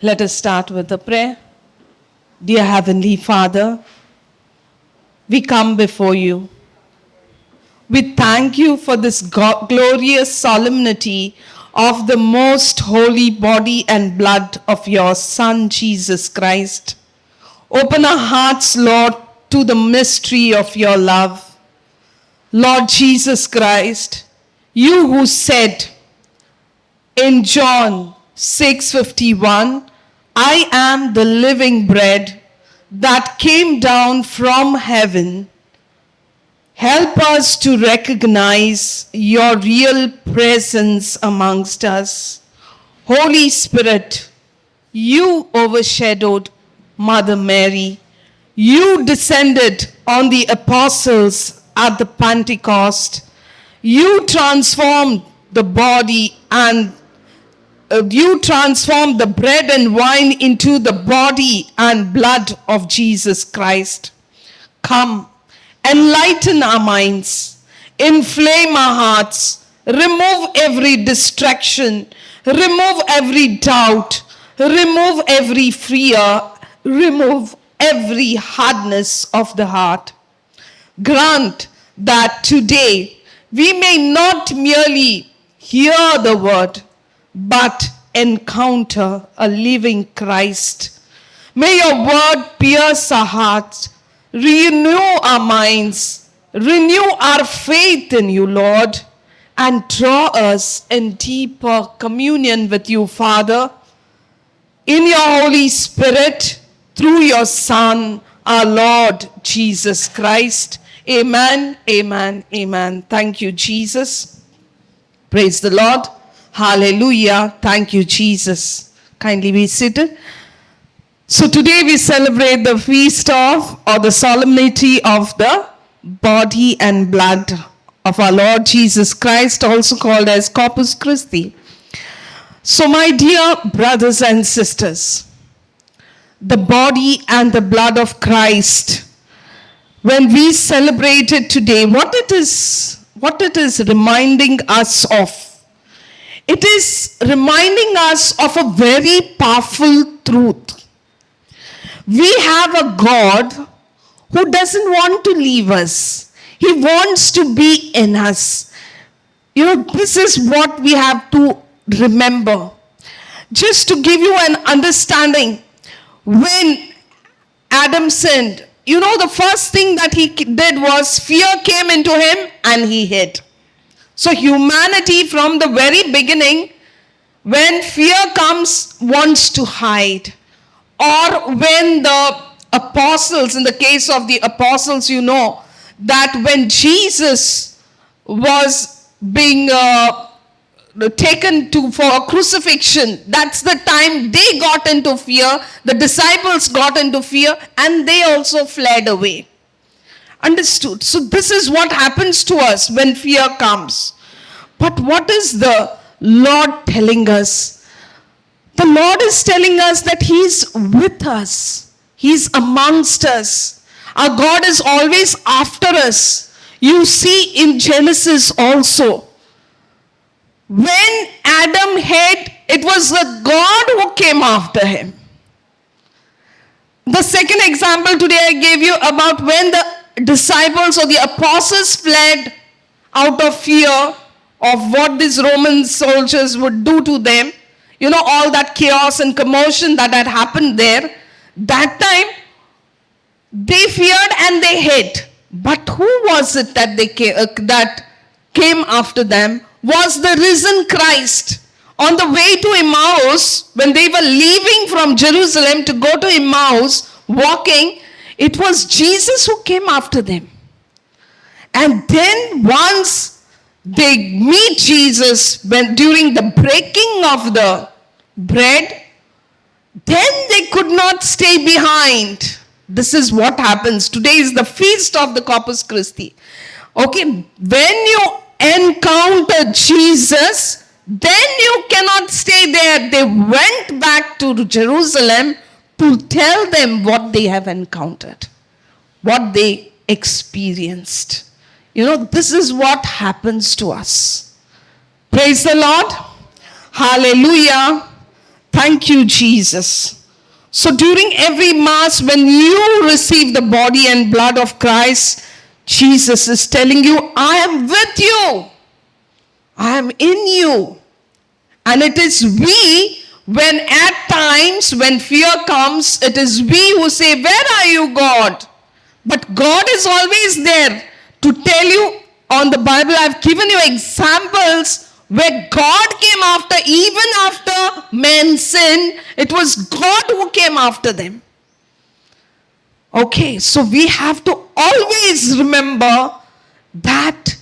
Let us start with a prayer. Dear Heavenly Father, we come before you. We thank you for this glorious solemnity of the most holy body and blood of your Son, Jesus Christ. Open our hearts, Lord, to the mystery of your love. Lord Jesus Christ, you who said in John 6:51, I am the living bread that came down from heaven. Help us to recognize your real presence amongst us. Holy Spirit, you overshadowed Mother Mary. You descended on the apostles at the Pentecost. You transformed the body and you transformed the bread and wine into the body and blood of Jesus Christ. Come, enlighten our minds, inflame our hearts, remove every distraction, remove every doubt, remove every fear, remove every hardness of the heart. Grant that today we may not merely hear the word, but encounter a living Christ. May your word pierce our hearts, renew our minds, renew our faith in you, Lord, and draw us in deeper communion with you, Father, in your Holy Spirit, through your Son, our Lord Jesus Christ. Amen, amen, amen. Thank you, Jesus. Praise the Lord. Hallelujah. Thank you, Jesus. Kindly be seated. So today we celebrate the feast of, or the solemnity of the body and blood of our Lord Jesus Christ, also called as Corpus Christi. So my dear brothers and sisters, the body and the blood of Christ, when we celebrate it today, what it is reminding us of? It is reminding us of a very powerful truth. We have a God who doesn't want to leave us. He wants to be in us. This is what we have to remember. Just to give you an understanding, when Adam sinned, the first thing that he did was fear came into him and he hid. So humanity from the very beginning, when fear comes, wants to hide. Or when the apostles, in the case of the apostles, that when Jesus was being taken for a crucifixion, that's the time they got into fear, the disciples got into fear, and they also fled away. Understood? So this is what happens to us when fear comes. But what is the Lord telling us? The Lord is telling us that He's with us. He's amongst us. Our God is always after us. You see in Genesis also, when Adam hid, it was the God who came after him. The second example today I gave you about when the disciples or the apostles fled out of fear of what these Roman soldiers would do to them. All that chaos and commotion that had happened there. That time, they feared and they hid. But who was it that that came after them? Was the risen Christ. On the way to Emmaus, when they were leaving from Jerusalem to go to Emmaus, walking, it was Jesus who came after them. And then once they meet Jesus during the breaking of the bread, then they could not stay behind. This is what happens. Today is the feast of the Corpus Christi. Okay, when you encounter Jesus, then you cannot stay there. They went back to Jerusalem to tell them what they have encountered, what they experienced. This is what happens to us. Praise the Lord. Hallelujah. Thank you, Jesus. So during every Mass, when you receive the body and blood of Christ, Jesus is telling you, I am with you. I am in you. And it is we, when at times, when fear comes, it is we who say, where are you, God? But God is always there to tell you. On the Bible, I've given you examples where God came after, even after men sinned, it was God who came after them. Okay, so we have to always remember that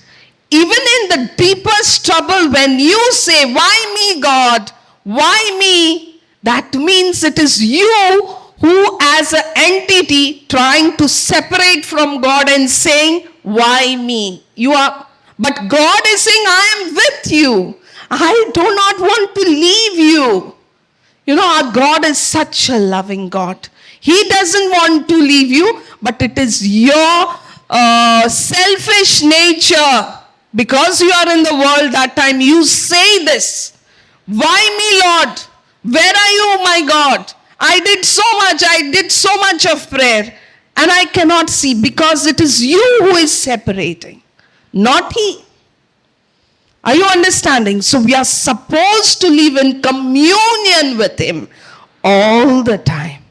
even in the deepest trouble, when you say, why me, God? Why me? That means it is you who, as an entity, trying to separate from God and saying, why me? But God is saying, I am with you. I do not want to leave you. You know, our God is such a loving God. He doesn't want to leave you, but it is your selfish nature. Because you are in the world that time, you say this. Why me, Lord? Where are you, my God? I did so much of prayer, and I cannot see, because it is you who is separating, not He. Are you understanding? So we are supposed to live in communion with Him all the time.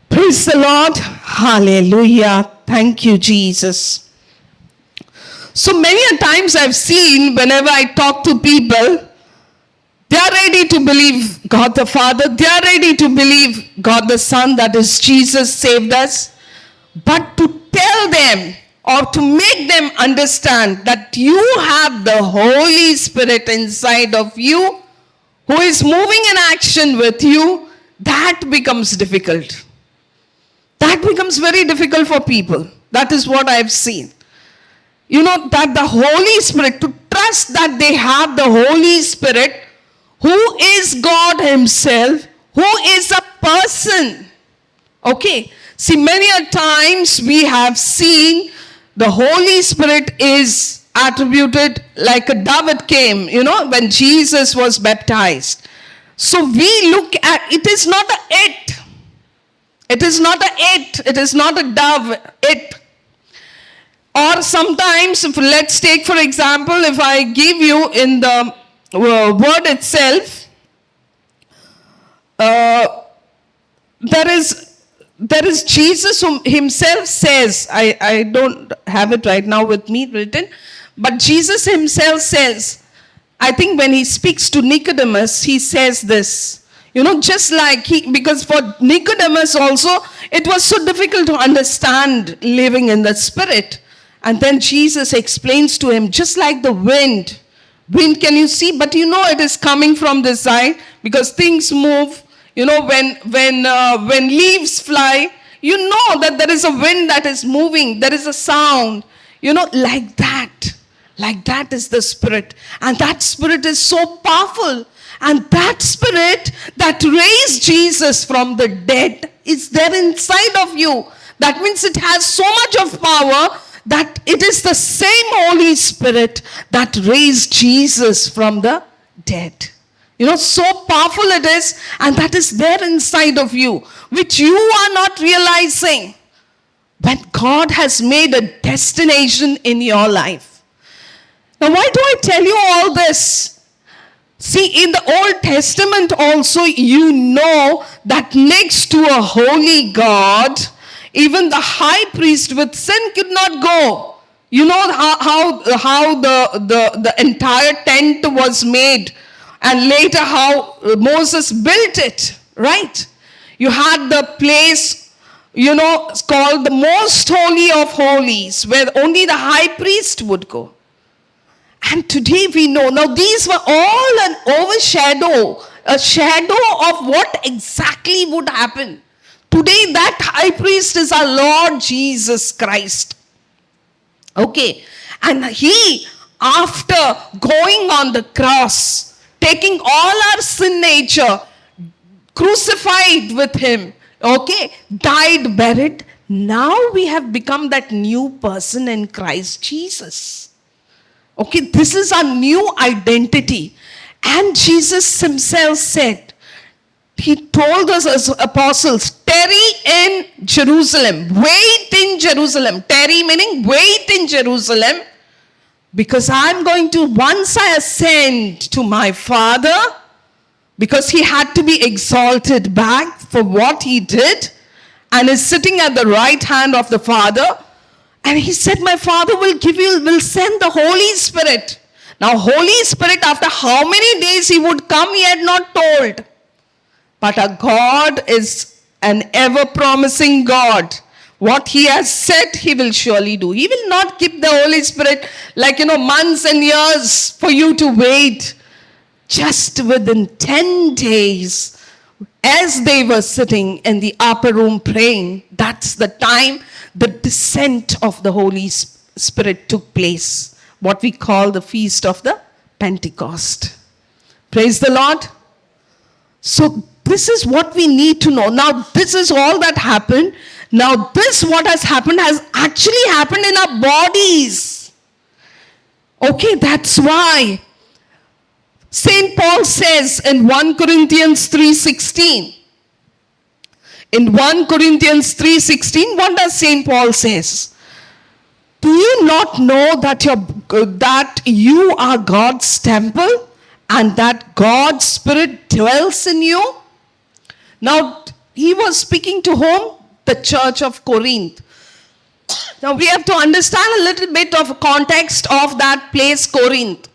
Praise the Lord. Hallelujah. Thank you, Jesus. So many a times I've seen, whenever I talk to people, they are ready to believe God the Father. They are ready to believe God the Son, that is Jesus saved us. But to tell them or to make them understand that you have the Holy Spirit inside of you who is moving in action with you, that becomes difficult. That becomes very difficult for people. That is what I've seen. You know, that the Holy Spirit, to trust that they have the Holy Spirit, who is God Himself, who is a person. Okay. See, many a times we have seen the Holy Spirit is attributed like a dove it came, you know, when Jesus was baptized. So we look at, it is not a it. It is not a it. It is not a dove it. Or sometimes, if, let's take for example, if I give you in the word itself, there is Jesus whom Himself says, I don't have it right now with me written, but Jesus Himself says, I think when He speaks to Nicodemus, He says this, you know, just like because for Nicodemus also, it was so difficult to understand living in the Spirit. And then Jesus explains to him, just like the wind. Wind can you see? But you know it is coming from this side because things move. You know, when leaves fly, you know that there is a wind that is moving. There is a sound. You know, like that. Like that is the Spirit. And that Spirit is so powerful. And that Spirit that raised Jesus from the dead is there inside of you. That means it has so much of power that it is the same Holy Spirit that raised Jesus from the dead. You know, so powerful it is, and that is there inside of you, which you are not realizing. When God has made a destination in your life. Now, why do I tell you all this? See, in the Old Testament also, you know that next to a holy God, even the high priest with sin could not go. You know how the entire tent was made, and later how Moses built it, right? You had the place, you know, called the most holy of holies, where only the high priest would go. And today we know, now these were all an overshadow, a shadow of what exactly would happen. Today that high priest is our Lord Jesus Christ. Okay. And He, after going on the cross, taking all our sin nature, crucified with Him, okay, died, buried, now we have become that new person in Christ Jesus. Okay, this is our new identity. And Jesus Himself said, He told us as apostles, tarry in Jerusalem. Wait in Jerusalem. Tarry meaning wait in Jerusalem. Because I'm going to, once I ascend to my Father, because he had to be exalted back for what he did, and is sitting at the right hand of the Father. And he said, my Father will send the Holy Spirit. Now, Holy Spirit, after how many days he would come, he had not told. But our God is an ever-promising God. What he has said, he will surely do. He will not keep the Holy Spirit like, months and years for you to wait. Just within 10 days, as they were sitting in the upper room praying, that's the time the descent of the Holy Spirit took place. What we call the feast of the Pentecost. Praise the Lord. So this is what we need to know. Now this is all that happened. Now this what has happened has actually happened in our bodies. Okay, that's why St. Paul says in 1 Corinthians 3:16. In 1 Corinthians 3:16, what does St. Paul says? Do you not know that you are God's temple and that God's Spirit dwells in you? Now, he was speaking to whom? The church of Corinth. Now, we have to understand a little bit of context of that place, Corinth.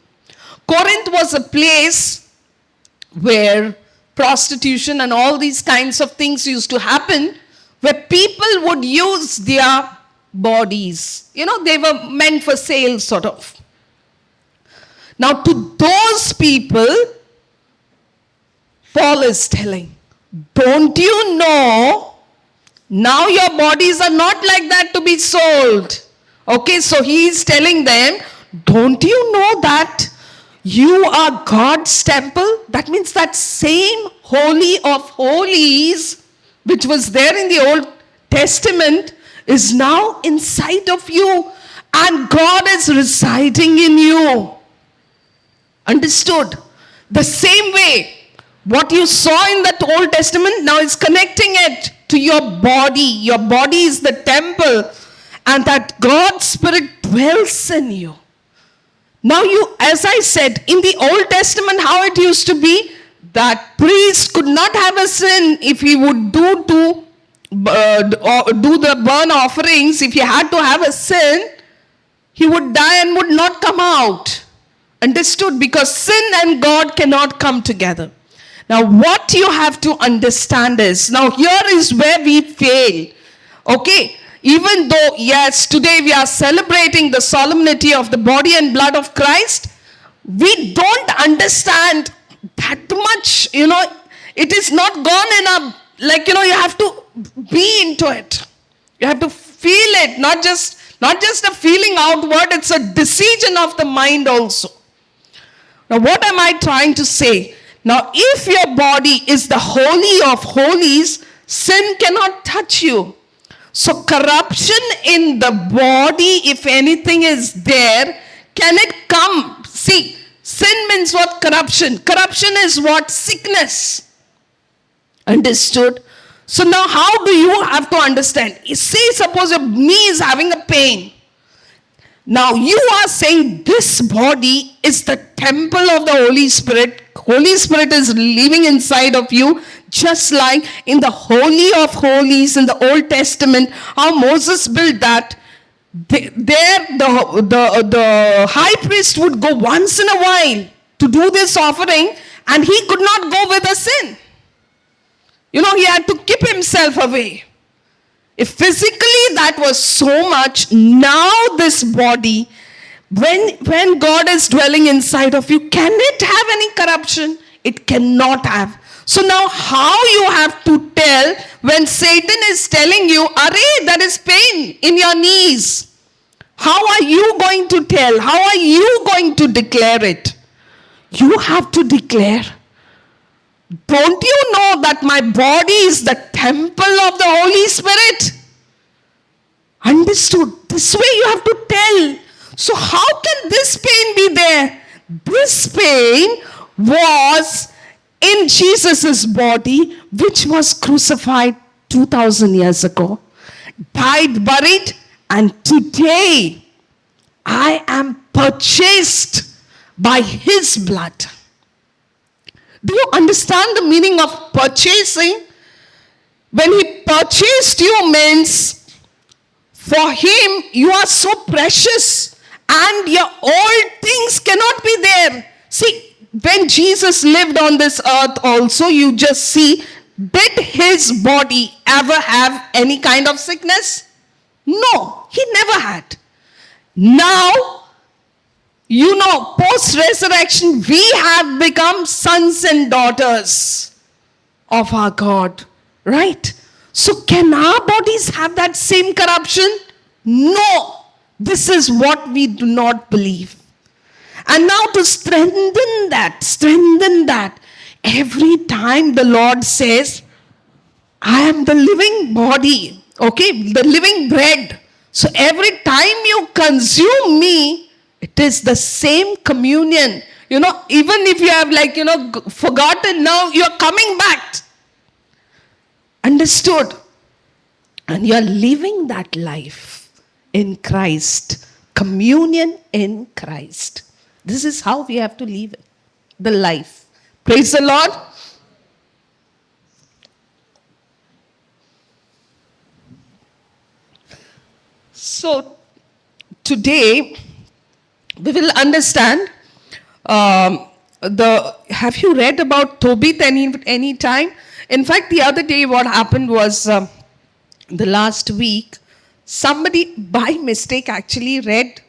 Corinth was a place where prostitution and all these kinds of things used to happen, where people would use their bodies. They were meant for sale, sort of. Now, to those people, Paul is telling, don't you know, now your bodies are not like that to be sold. Okay, so he is telling them, don't you know that you are God's temple? That means that same Holy of Holies, which was there in the Old Testament, is now inside of you. And God is residing in you. Understood? The same way, what you saw in that Old Testament now is connecting it to your body. Your body is the temple. And that God's Spirit dwells in you. Now as I said, in the Old Testament, how it used to be, that priest could not have a sin if he would do the burnt offerings. If he had to have a sin, he would die and would not come out. Understood? Because sin and God cannot come together. Now what you have to understand is, now here is where we fail. Okay? Even though, yes, today we are celebrating the solemnity of the body and blood of Christ, we don't understand that much, it is not gone in a, you have to be into it. You have to feel it, not just a feeling outward, it's a decision of the mind also. Now what am I trying to say? Now if your body is the holy of holies, sin cannot touch you. So corruption in the body, if anything is there, can it come? See, sin means what? Corruption. Corruption is what? Sickness. Understood? So now how do you have to understand? Say suppose your knee is having a pain. Now you are saying this body is the temple of the Holy Spirit. Holy Spirit is living inside of you, just like in the Holy of Holies in the Old Testament, how Moses built that. The high priest would go once in a while to do this offering, and he could not go with a sin. He had to keep himself away. If physically that was so much, now this body, when God is dwelling inside of you, can it have any corruption? It cannot have. So now how you have to tell when Satan is telling you, "Arey, there is pain in your knees." How are you going to tell? How are you going to declare it? You have to declare, don't you know that my body is the temple of the Holy Spirit? Understood? This way you have to tell. So how can this pain be there? This pain was in Jesus' body, which was crucified 2000 years ago, died, buried, and today I am purchased by his blood. Do you understand the meaning of purchasing? When he purchased you means for him you are so precious and your old things cannot be there. See, when Jesus lived on this earth also, you just see, did his body ever have any kind of sickness? No, he never had. Now, post-resurrection, we have become sons and daughters of our God, right? So can our bodies have that same corruption? No. This is what we do not believe. And now to strengthen that, every time the Lord says, I am the living body, okay, the living bread. So every time you consume me, it is the same communion. Even if you have forgotten, now you're coming back. Understood? And you're living that life in Christ. Communion in Christ. This is how we have to live it. The life. Praise the Lord. So, today, we will understand have you read about Tobit any time? In fact, the other day what happened was, the last week, somebody by mistake actually read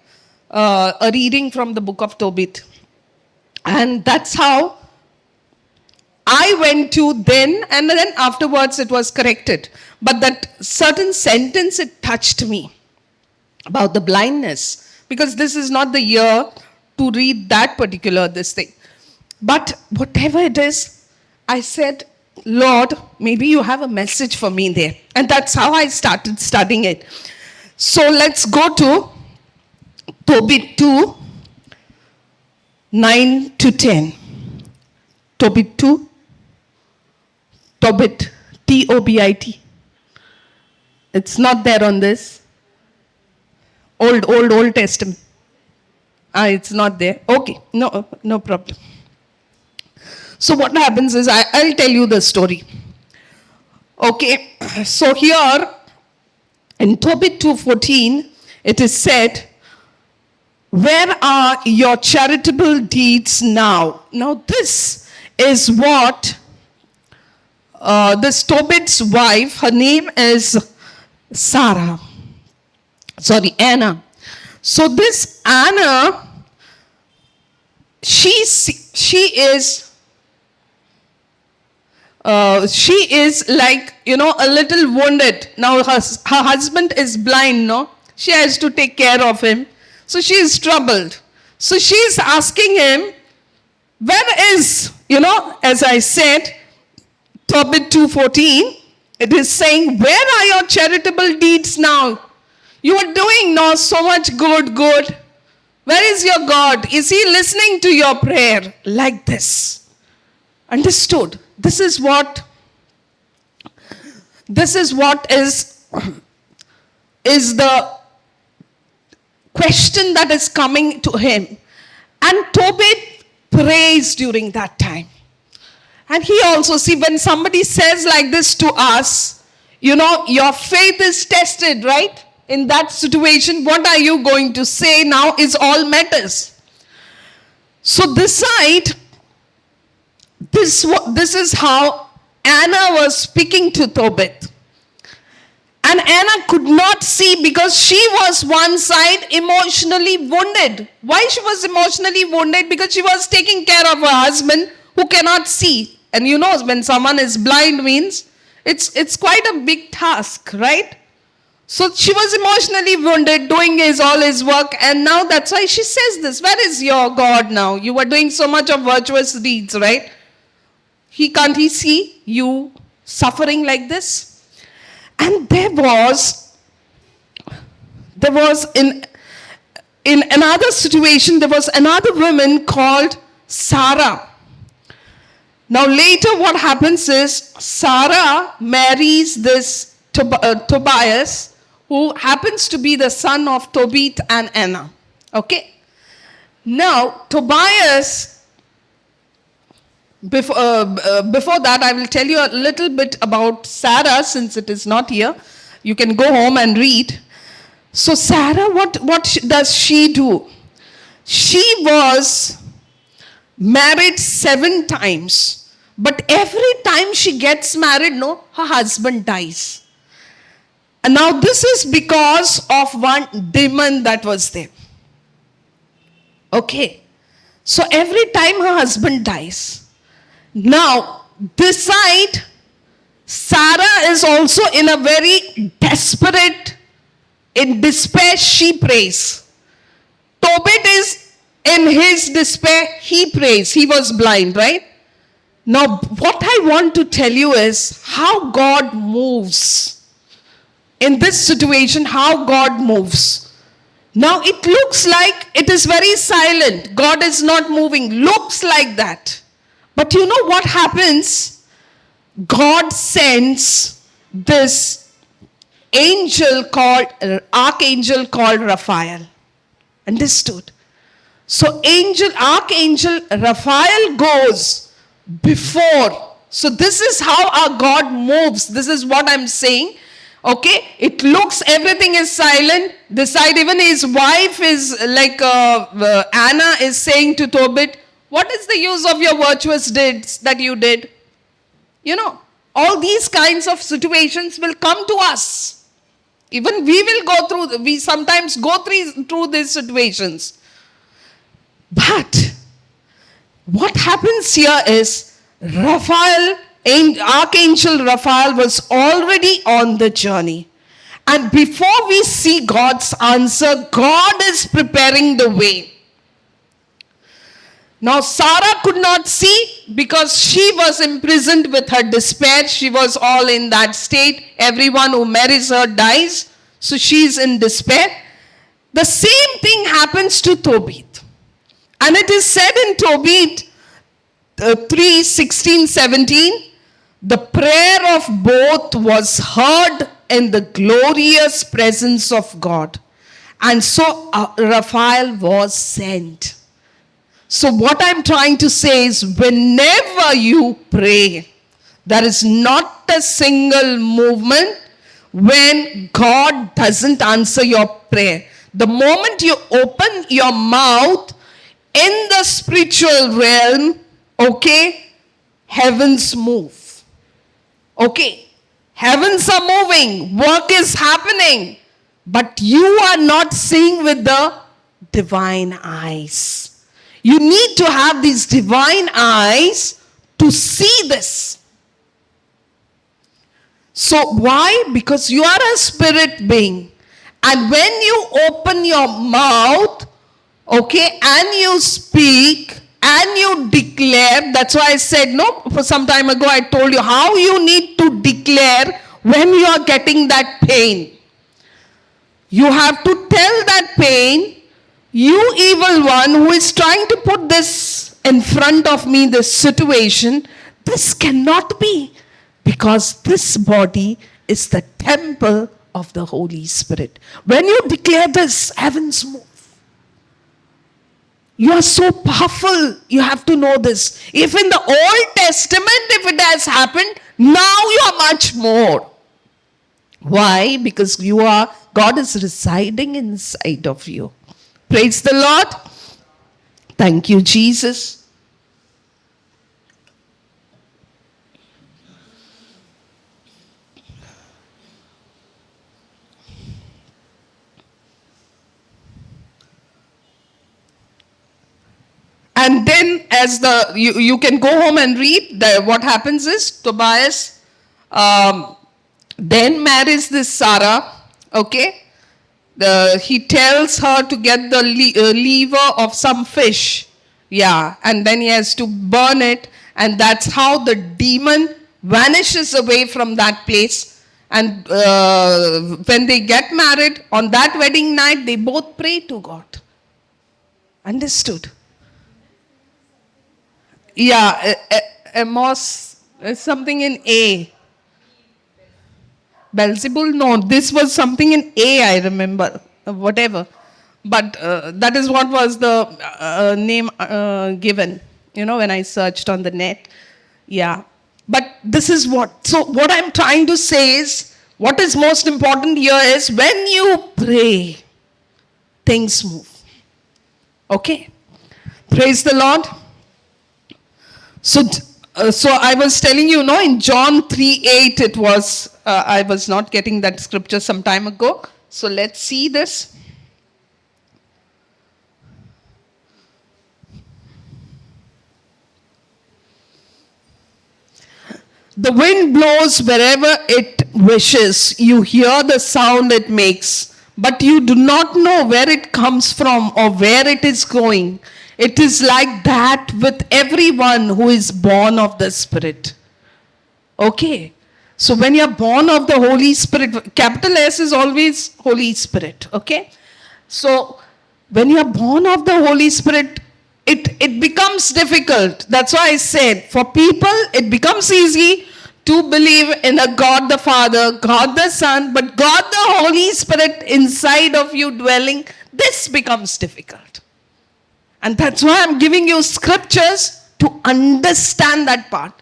a reading from the book of Tobit. And that's how I went to then, and then afterwards it was corrected. But that certain sentence, it touched me about the blindness. Because this is not the year to read that particular this thing. But whatever it is, I said, Lord, maybe you have a message for me there. And that's how I started studying it. So let's go to Tobit 2, 9 to 10. Tobit 2, Tobit, T-O-B-I-T. It's not there on this. Old Testament. It's not there. Okay, no problem. So what happens is, I'll tell you the story. Okay, so here in Tobit 2:14, it is said, where are your charitable deeds now? Now this is what this Tobit's wife, her name is Anna. So this Anna, she is like, a little wounded. Now her husband is blind, no? She has to take care of him. So she is troubled. So she is asking him, where is, as I said, Tobit 2:14, it is saying, where are your charitable deeds now? You are doing now so much good. Where is your God? Is he listening to your prayer? Like this. Understood? This is what is the question that is coming to him. And Tobit prays during that time. And he also, see, when somebody says like this to us, your faith is tested, right? In that situation, what are you going to say now is all matters. So this side, this is how Anna was speaking to Tobit. And Anna could not see because she was one side emotionally wounded. Why she was emotionally wounded? Because she was taking care of her husband who cannot see. And when someone is blind means it's quite a big task, right? So she was emotionally wounded, doing all his work, and now that's why she says this. Where is your God now? You were doing so much of virtuous deeds, right? Can't he see you suffering like this? And there was in another situation, there was another woman called Sarah. Now later what happens is Sarah marries this Tobias, who happens to be the son of Tobit and Anna. Okay. Now Tobias, before that I will tell you a little bit about Sarah, since it is not here. You can go home and read. So Sarah, what does she do? She was married 7 times. But every time she gets married, her husband dies. And now this is because of one demon that was there. Okay. So every time her husband dies. Now, this side, Sarah is also in a very desperate, in despair, she prays. Tobit is in his despair, he prays. He was blind, right? Now, what I want to tell you is how God moves. In this situation, how God moves. Now, it looks like it is very silent. God is not moving. Looks like that. But you know what happens? God sends this archangel called Raphael. Understood? So, archangel Raphael goes before. So this is how our God moves. This is what I'm saying. Okay, it looks everything is silent. This side, even his wife is like Anna is saying to Tobit, what is the use of your virtuous deeds that you did? You know, all these kinds of situations will come to us. Even we sometimes go through these situations. But what happens here is Archangel Raphael was already on the journey. And before we see God's answer, God is preparing the way. Now Sarah could not see because she was imprisoned with her despair. She was all in that state. Everyone who marries her dies. So she is in despair. The same thing happens to Tobit. And it is said in Tobit 3:16-17, the prayer of both was heard in the glorious presence of God. And so Raphael was sent. So what I'm trying to say is, whenever you pray, there is not a single movement when God doesn't answer your prayer. The moment you open your mouth in the spiritual realm, okay, heavens move. Okay, heavens are moving, work is happening, but you are not seeing with the divine eyes. You need to have these divine eyes to see this. So why? Because you are a spirit being. And when you open your mouth, okay, and you speak and you declare, that's why I said, for some time ago I told you how you need to declare when you are getting that pain. You have to tell that pain, you evil one who is trying to put this in front of me, this situation, this cannot be, because this body is the temple of the Holy Spirit. When you declare this, heavens move. You are so powerful. You have to know this. If in the Old Testament, if it has happened, now you are much more. Why? Because God is residing inside of you. Praise the Lord. Thank you, Jesus. And then as you can go home and read, what happens is Tobias then marries this Sarah, okay? He tells her to get the liver of some fish, yeah, and then he has to burn it, and that's how the demon vanishes away from that place. And when they get married, on that wedding night, they both pray to God. Understood? Yeah, Amos, something in A. Beelzebul? No, this was something in A, I remember. Whatever. But that is what was the name given, when I searched on the net. Yeah. But this is what. So, what I'm trying to say is, what is most important here is when you pray, things move. Okay? Praise the Lord. So I was telling you, in John 3:8 it was, I was not getting that scripture some time ago. So let's see this. The wind blows wherever it wishes. You hear the sound it makes, but you do not know where it comes from or where it is going. It is like that with everyone who is born of the Spirit. Okay. So when you are born of the Holy Spirit, capital S is always Holy Spirit. Okay. So when you are born of the Holy Spirit, it becomes difficult. That's why I said, for people, it becomes easy to believe in a God the Father, God the Son, but God the Holy Spirit inside of you dwelling, this becomes difficult. And that's why I'm giving you scriptures to understand that part.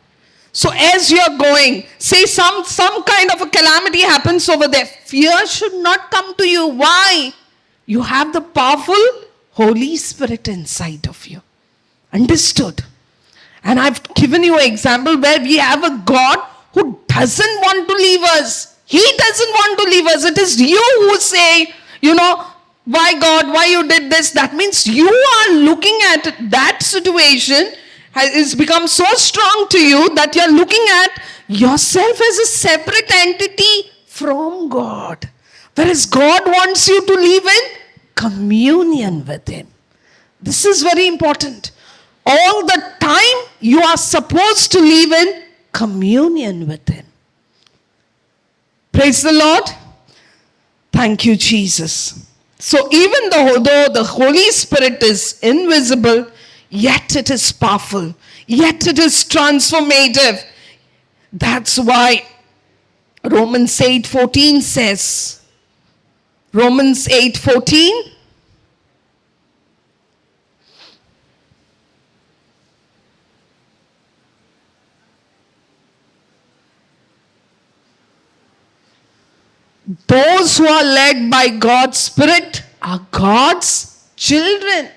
So as you're going, say some kind of a calamity happens over there, fear should not come to you. Why? You have the powerful Holy Spirit inside of you. Understood? And I've given you an example where we have a God who doesn't want to leave us. He doesn't want to leave us. It is you who say, why God, why you did this? That means you are looking at that situation has become so strong to you that you're looking at yourself as a separate entity from God. Whereas God wants you to live in communion with Him. This is very important. All the time you are supposed to live in communion with Him. Praise the Lord. Thank you, Jesus. So even though the Holy Spirit is invisible, yet it is powerful, yet it is transformative. That's why Romans 8:14 says, Romans 8:14, those who are led by God's Spirit are God's children.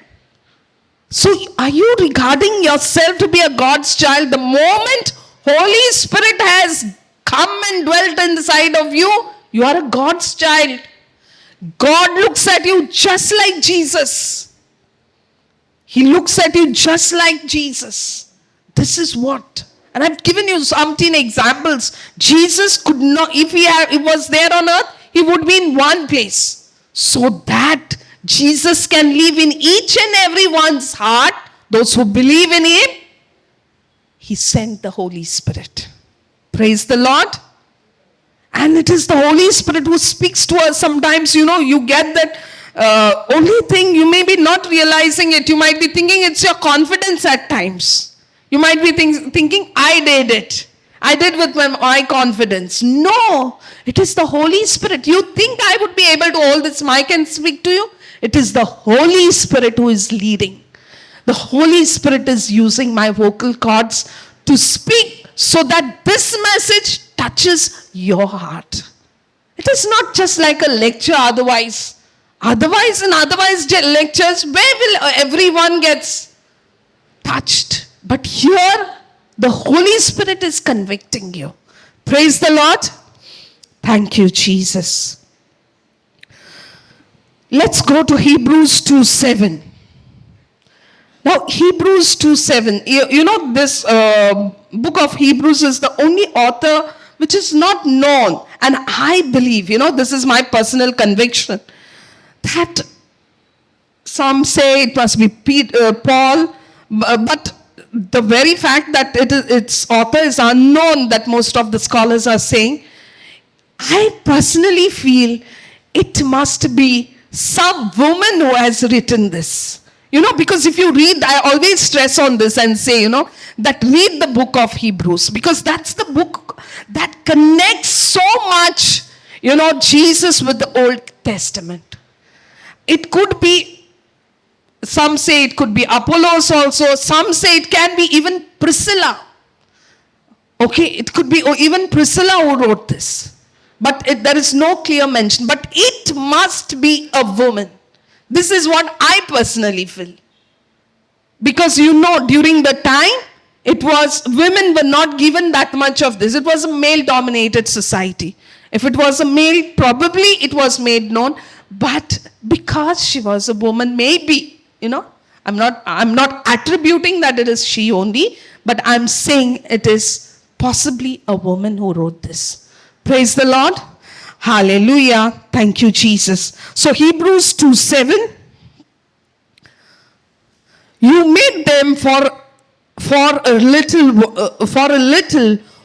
So are you regarding yourself to be a God's child? The moment Holy Spirit has come and dwelt inside of you, you are a God's child. God looks at you just like Jesus. He looks at you just like Jesus. This is what. And I've given you umpteen examples. Jesus could not, if he was there on earth, he would be in one place. So that Jesus can live in each and everyone's heart, those who believe in Him, He sent the Holy Spirit. Praise the Lord. And it is the Holy Spirit who speaks to us. Sometimes, you get that only thing, you may be not realizing it. You might be thinking it's your confidence at times. You might be thinking, I did it. I did with my confidence. No, it is the Holy Spirit. You think I would be able to hold this mic and speak to you? It is the Holy Spirit who is leading. The Holy Spirit is using my vocal cords to speak so that this message touches your heart. It is not just like a lecture otherwise. Otherwise lectures, where will everyone gets touched? But here, the Holy Spirit is convicting you. Praise the Lord. Thank you, Jesus. Let's go to Hebrews 2:7. Now, Hebrews 2:7. This book of Hebrews is the only author which is not known. And I believe, this is my personal conviction, that some say it must be Paul, but the very fact that its author is unknown, that most of the scholars are saying, I personally feel it must be some woman who has written this. Because if you read, I always stress on this and say, that read the book of Hebrews, because that's the book that connects so much, Jesus with the Old Testament. It could be, some say it could be Apollos also, some say it can be even Priscilla. Okay, it could be even Priscilla who wrote this. But there is no clear mention. But it must be a woman. This is what I personally feel. Because during the time, women were not given that much of this. It was a male-dominated society. If it was a male, probably it was made known. But because she was a woman, maybe, I'm not attributing that it is she only, but I'm saying it is possibly a woman who wrote this. Praise the Lord. Hallelujah. Thank you, Jesus. So Hebrews 2:7. You made them for a little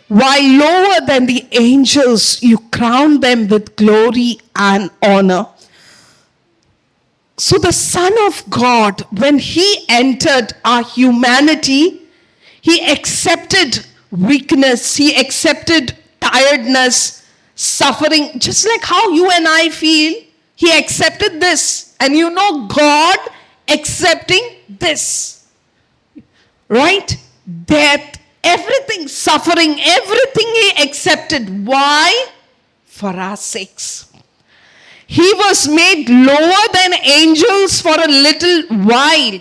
while lower than the angels. You crowned them with glory and honor. So the Son of God, when he entered our humanity, he accepted weakness, he accepted tiredness, suffering, just like how you and I feel. He accepted this. And God accepting this. Right? Death, everything, suffering, everything he accepted. Why? For our sakes. He was made lower than angels for a little while.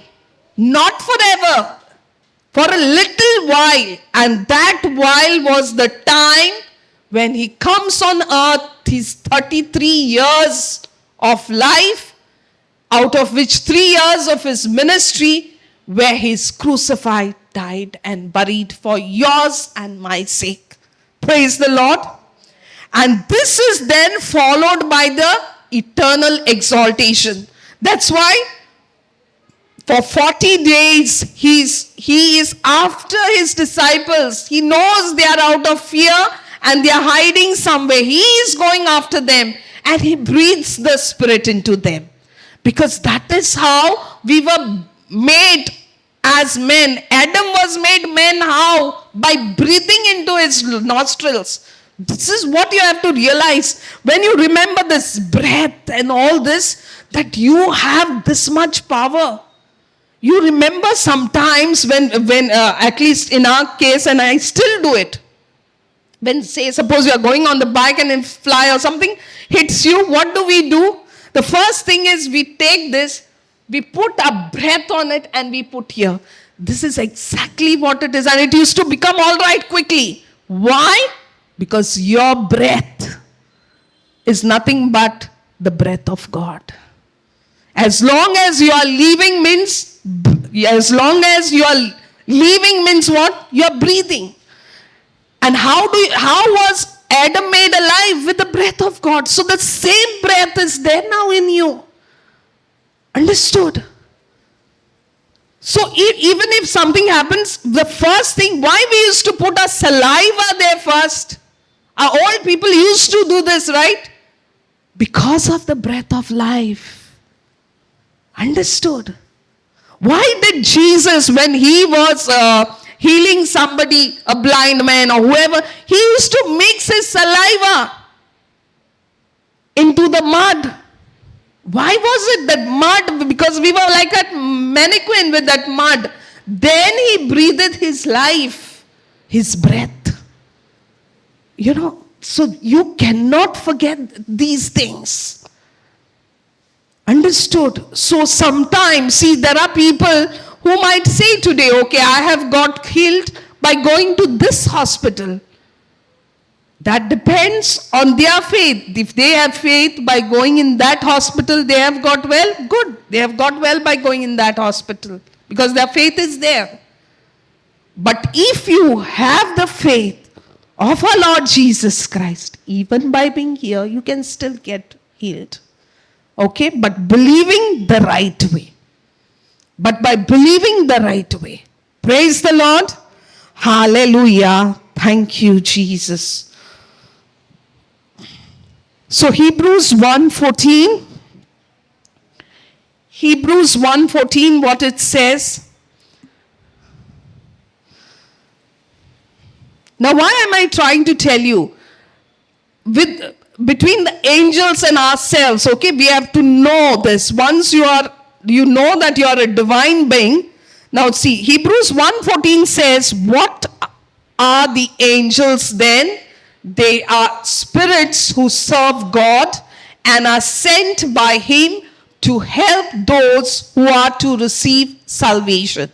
Not forever. For a little while. And that while was the time when he comes on earth, his 33 years of life, out of which 3 years of his ministry, where he is crucified, died, and buried for yours and my sake. Praise the Lord. And this is then followed by the eternal exaltation. That's why for 40 days he is after his disciples. He knows they are out of fear and they are hiding somewhere. He is going after them and he breathes the Spirit into them. Because that is how we were made as men. Adam was made man how? By breathing into his nostrils. This is what you have to realize. When you remember this breath and all this, that you have this much power. You remember sometimes when at least in our case, and I still do it. When suppose you are going on the bike and a fly or something hits you, what do? The first thing is we take this, we put a breath on it and we put here. This is exactly what it is. And it used to become all right quickly. Why? Because your breath is nothing but the breath of God. As long as you are leaving means what? You are breathing. And how was Adam made alive? With the breath of God. So the same breath is there now in you. Understood? So even if something happens, the first thing, why we used to put our saliva there first? Our old people used to do this, right? Because of the breath of life. Understood? Why did Jesus, when he was healing somebody, a blind man or whoever, he used to mix his saliva into the mud? Why was it that mud? Because we were like that mannequin with that mud. Then he breathed his life, his breath. So you cannot forget these things. Understood? So sometimes, there are people who might say today, okay, I have got healed by going to this hospital. That depends on their faith. If they have faith by going in that hospital, they have got well, good. They have got well by going in that hospital because their faith is there. But if you have the faith of our Lord Jesus Christ, even by being here, you can still get healed. Okay, but believing the right way. But by believing the right way. Praise the Lord. Hallelujah. Thank you, Jesus. So Hebrews 1:14. Hebrews 1:14, what it says. Now, why am I trying to tell you? Between the angels and ourselves, okay, we have to know this. Once you know that you are a divine being. Now see, Hebrews 1:14 says, what are the angels then? They are spirits who serve God and are sent by Him to help those who are to receive salvation.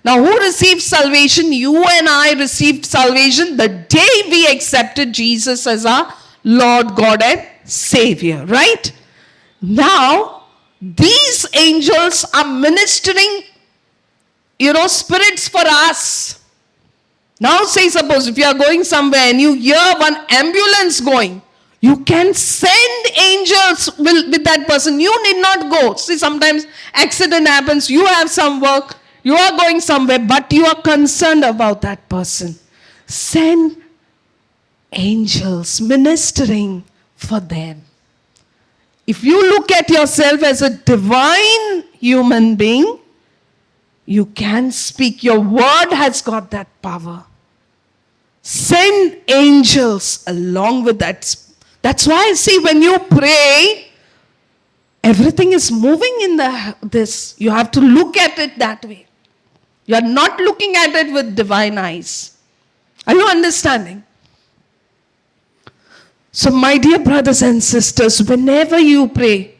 Now, who received salvation? You and I received salvation the day we accepted Jesus as our Lord, God, and Savior, right? Now, these angels are ministering, spirits for us. Now, say, suppose if you are going somewhere and you hear one ambulance going, you can send angels with that person. You need not go. See, sometimes accident happens, you have some work, you are going somewhere, but you are concerned about that person. Send angels ministering for them. If you look at yourself as a divine human being, you can speak. Your word has got that power. Send angels along with that. That's why I see when you pray, everything is moving in this. You have to look at it that way. You are not looking at it with divine eyes. Are you understanding? So, my dear brothers and sisters, whenever you pray,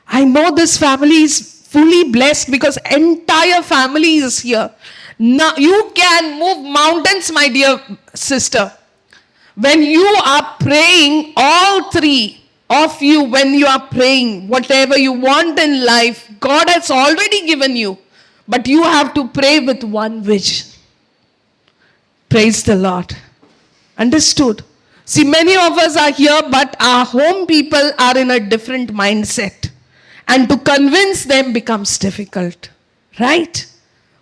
I know this family is fully blessed because entire family is here. Now, you can move mountains, my dear sister. When you are praying, all three of you, when you are praying, whatever you want in life, God has already given you. But you have to pray with one vision. Praise the Lord. Understood? See, many of us are here, but our home people are in a different mindset. And to convince them becomes difficult. Right?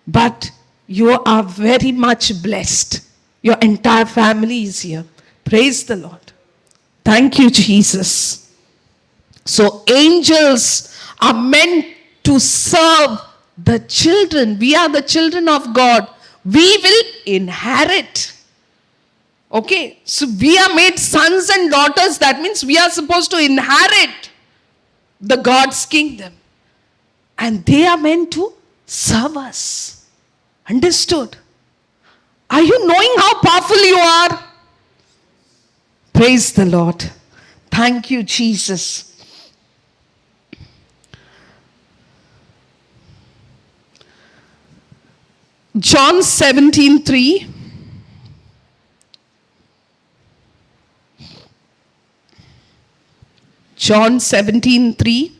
But you are very much blessed. Your entire family is here. Praise the Lord. Thank you, Jesus. So, angels are meant to serve the children. We are the children of God. We will inherit. Okay, so we are made sons and daughters. That means we are supposed to inherit the God's kingdom. And they are meant to serve us. Understood? Are you knowing how powerful you are? Praise the Lord. Thank you, Jesus. John 17:3. John 17:3.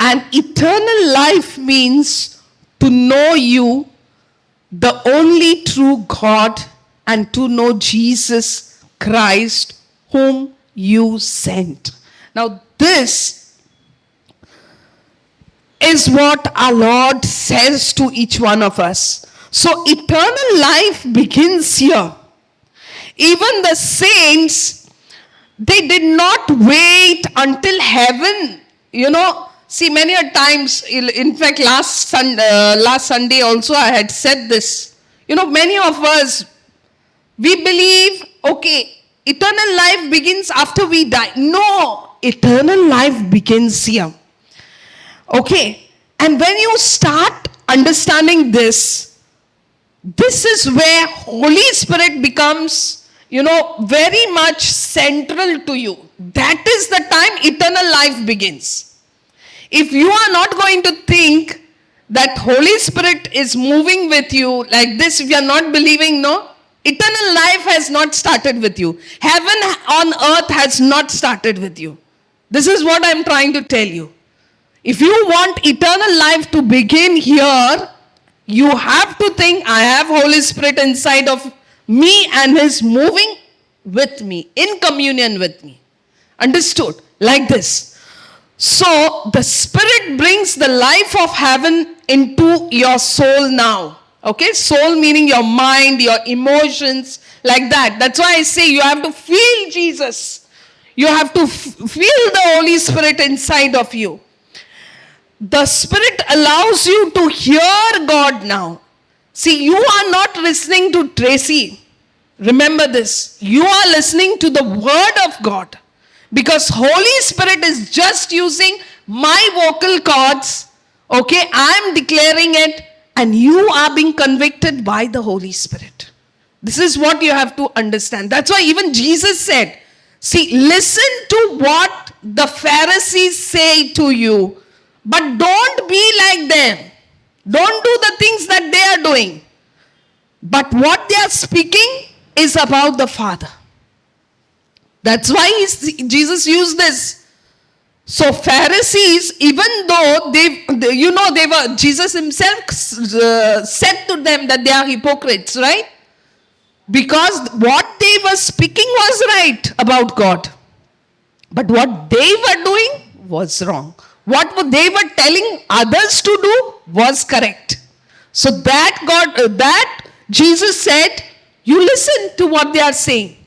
And eternal life means to know you, the only true God, and to know Jesus Christ, whom you sent. Now, this is what our Lord says to each one of us. So, eternal life begins here. Even the saints, they did not wait until heaven. See, many a times, in fact, last Sunday also I had said this. Many of us, we believe, okay, eternal life begins after we die. No, eternal life begins here. Okay, and when you start understanding this is where Holy Spirit becomes, very much central to you. That is the time eternal life begins. If you are not going to think that Holy Spirit is moving with you like this, if you are not believing, no, eternal life has not started with you. Heaven on earth has not started with you. This is what I am trying to tell you. If you want eternal life to begin here, you have to think, I have Holy Spirit inside of me and He's moving with me, in communion with me. Understood? Like this. So the Spirit brings the life of heaven into your soul now. Okay, soul meaning your mind, your emotions, like that. That's why I say you have to feel Jesus. You have to feel the Holy Spirit inside of you. The Spirit allows you to hear God now. See, you are not listening to Tracy. Remember this. You are listening to the Word of God. Because Holy Spirit is just using my vocal cords. Okay, I am declaring it and you are being convicted by the Holy Spirit. This is what you have to understand. That's why even Jesus said, see, listen to what the Pharisees say to you, but don't be like them. Don't do the things that they are doing. But what they are speaking is about the Father. That's why Jesus used this. So Pharisees, even though Jesus himself said to them that they are hypocrites, right? Because what they were speaking was right about God. But what they were doing was wrong. What they were telling others to do was correct. So that Jesus said, you listen to what they are saying.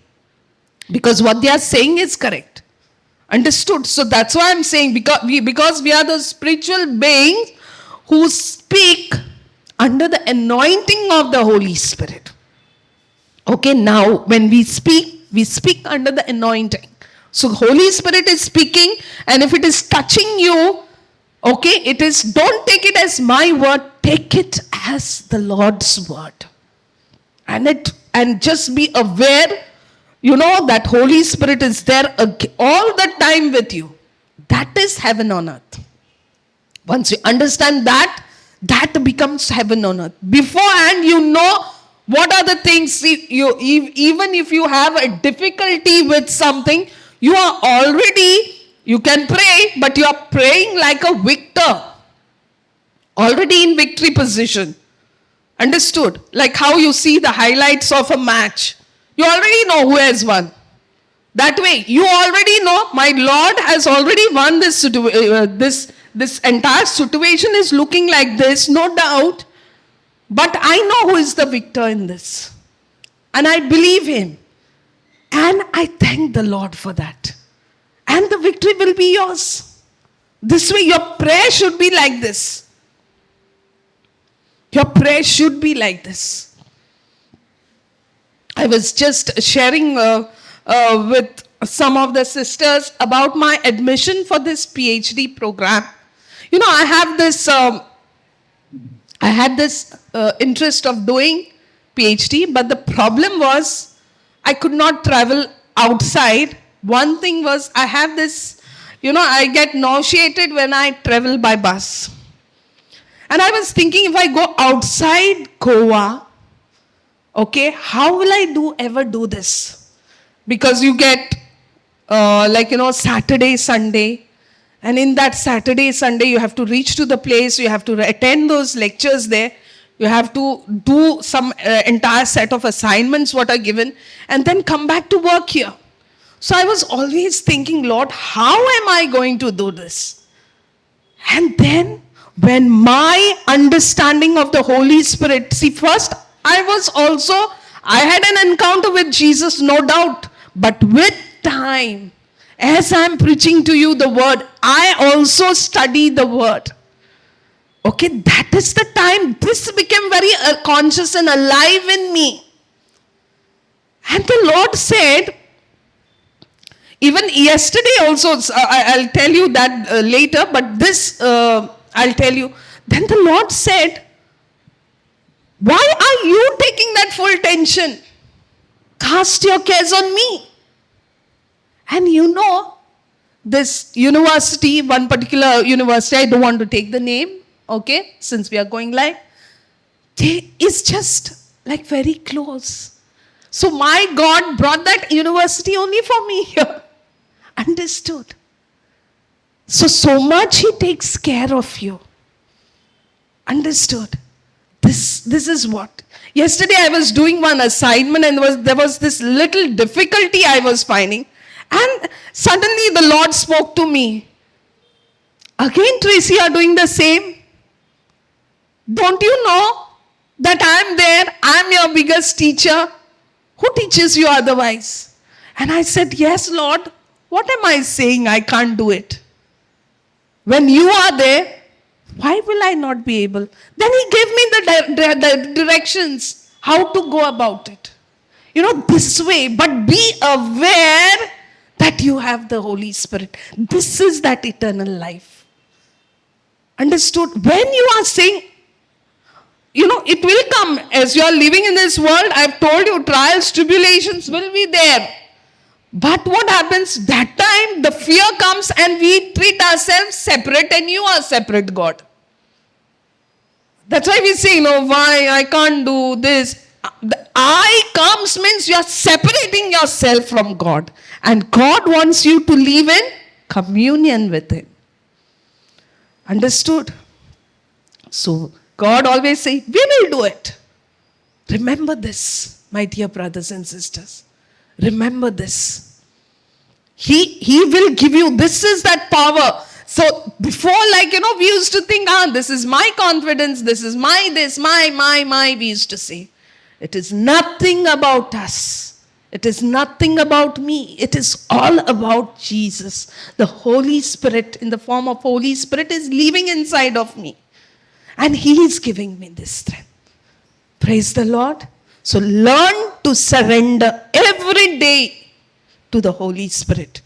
Because what they are saying is correct. Understood? So that's why I'm saying, because we are the spiritual beings who speak under the anointing of the Holy Spirit. Okay, now when we speak under the anointing. So Holy Spirit is speaking, and if it is touching you, okay, don't take it as my word, take it as the Lord's word. And just be aware, that Holy Spirit is there all the time with you. That is heaven on earth. Once you understand that becomes heaven on earth. Beforehand, what are the things, even if you have a difficulty with something, you can pray, but you are praying like a victor. Already in victory position. Understood? Like how you see the highlights of a match. You already know who has won. That way, you already know my Lord has already won this entire situation is looking like this, no doubt. But I know who is the victor in this. And I believe him. And I thank the Lord for that. And the victory will be yours. This way, your prayer should be like this. Your prayer should be like this. I was just sharing with some of the sisters about my admission for this PhD program. I had this interest of doing PhD, but the problem was I could not travel outside. One thing was I have this, I get nauseated when I travel by bus. And I was thinking, if I go outside Goa, okay, how will I ever do this? Because you get Saturday, Sunday. And in that Saturday, Sunday, you have to reach to the place. You have to attend those lectures there. You have to do some entire set of assignments what are given. And then come back to work here. So I was always thinking, Lord, how am I going to do this? And then when my understanding of the Holy Spirit, see, first I had an encounter with Jesus, no doubt. But with time, as I'm preaching to you the word, I also study the word. Okay, that is the time this became very conscious and alive in me. And the Lord said, even yesterday also, I'll tell you that later, but this I'll tell you. Then the Lord said, why are you taking that full tension? Cast your cares on me. And this university, one particular university, I don't want to take the name, okay, since we are going live, is just like very close. So my God brought that university only for me here. Understood? So much He takes care of you. Understood? This is what. Yesterday I was doing one assignment and there was this little difficulty I was finding. And suddenly the Lord spoke to me. Again, Tracy, are doing the same. Don't you know that I'm there? I'm your biggest teacher. Who teaches you otherwise? And I said, yes, Lord. What am I saying? I can't do it. When you are there, why will I not be able? Then he gave me the directions how to go about it. This way. But be aware that you have the Holy Spirit. This is that eternal life. Understood? When you are saying, it will come as you are living in this world. I've told you, trials, tribulations will be there. But what happens? That time the fear comes and we treat ourselves separate, and you are separate, God. That's why we say, why I can't do this. The I comes means you are separating yourself from God. And God wants you to live in communion with Him. Understood? So, God always says, we will do it. Remember this, my dear brothers and sisters. Remember this. He will give you, this is that power. So before, we used to think, this is my confidence, this is my this, my, we used to say. It is nothing about us. It is nothing about me. It is all about Jesus. The Holy Spirit, in the form of Holy Spirit, is living inside of me. And He is giving me this strength. Praise the Lord. So learn to surrender every day to the Holy Spirit.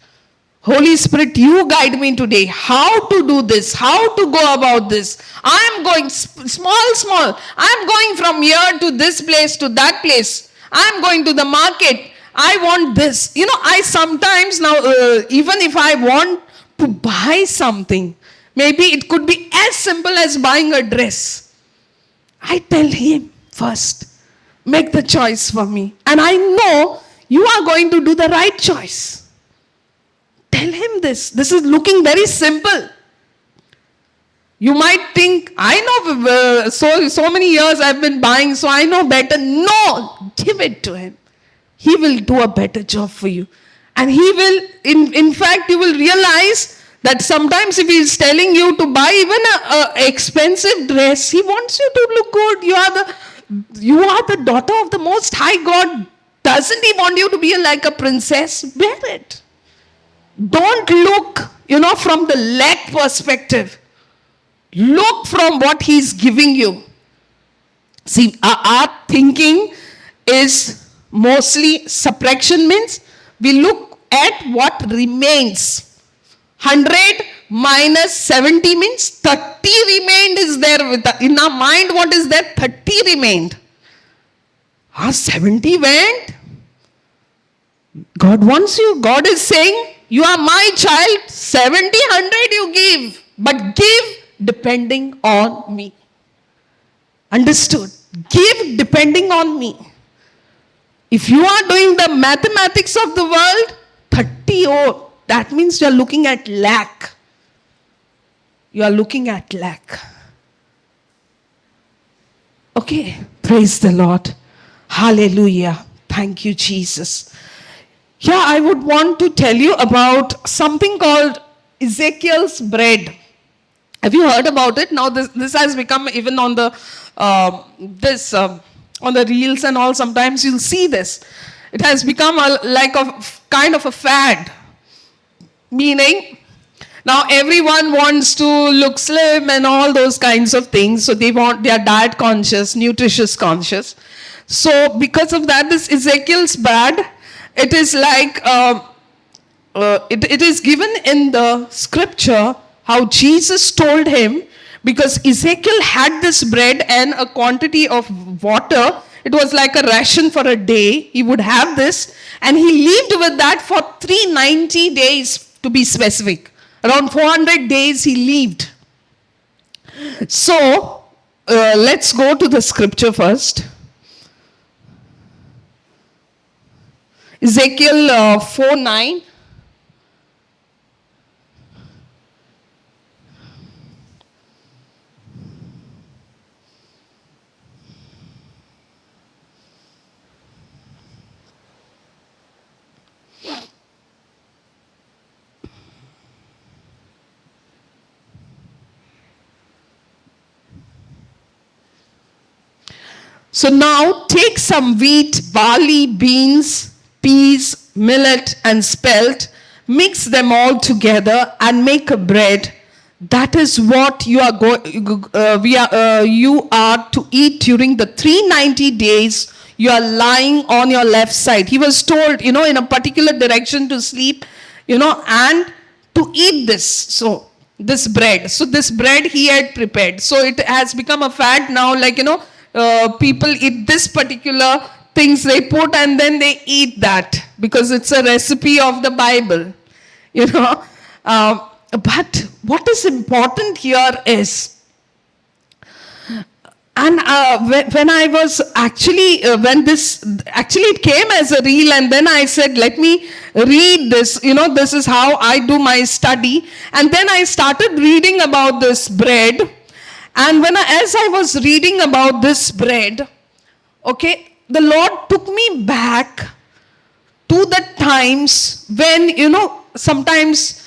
Holy Spirit, you guide me today. How to do this? How to go about this? I am going small. I am going from here to this place to that place. I am going to the market. I want this. I sometimes now, even if I want to buy something, maybe it could be as simple as buying a dress. I tell Him first, make the choice for me. And I know you are going to do the right choice. Tell Him this. This is looking very simple. You might think, I know so many years I've been buying, so I know better. No, give it to Him. He will do a better job for you. And He will, in fact, you will realize that sometimes if He is telling you to buy even an expensive dress, He wants you to look good. You are the daughter of the Most High God. Doesn't He want you to be like a princess? Wear it. Don't look, from the lack perspective. Look from what He's giving you. See, our thinking is mostly subtraction, means we look at what remains. 100 minus 70 means 30 remained is there. In our mind, what is there? 30 remained. 70 went. God wants you. God is saying, you are my child. 70, 100 you give. But give depending on me. Understood? Give depending on me. If you are doing the mathematics of the world, 30, that means you are looking at lack. You are looking at lack. Okay, praise the Lord. Hallelujah. Thank you, Jesus. Yeah, I would want to tell you about something called Ezekiel's bread. Have you heard about it? Now this has become even on the on the reels and all. Sometimes you'll see this. It has become like a kind of a fad. Meaning, now everyone wants to look slim and all those kinds of things. So they are diet conscious, nutritious conscious. So because of that, this Ezekiel's bread, it is like, it is given in the scripture how Jesus told him, because Ezekiel had this bread and a quantity of water. It was like a ration for a day. He would have this and he lived with that for 390 days to be specific. Around 400 days he lived. So, let's go to the scripture first. Ezekiel 4:9. So now take some wheat, barley, beans, peas, millet, and spelt, mix them all together and make a bread. That is what you are to eat during the 390 days you are lying on your left side. He was told, in a particular direction to sleep, and to eat this. So this bread. So this bread he had prepared. So it has become a fad now, people eat this particular things they put and then they eat that because it's a recipe of the Bible, But what is important here is, and when I was it came as a reel, and then I said, let me read this, this is how I do my study. And then I started reading about this bread. And as I was reading about this bread, the Lord took me back to the times when, sometimes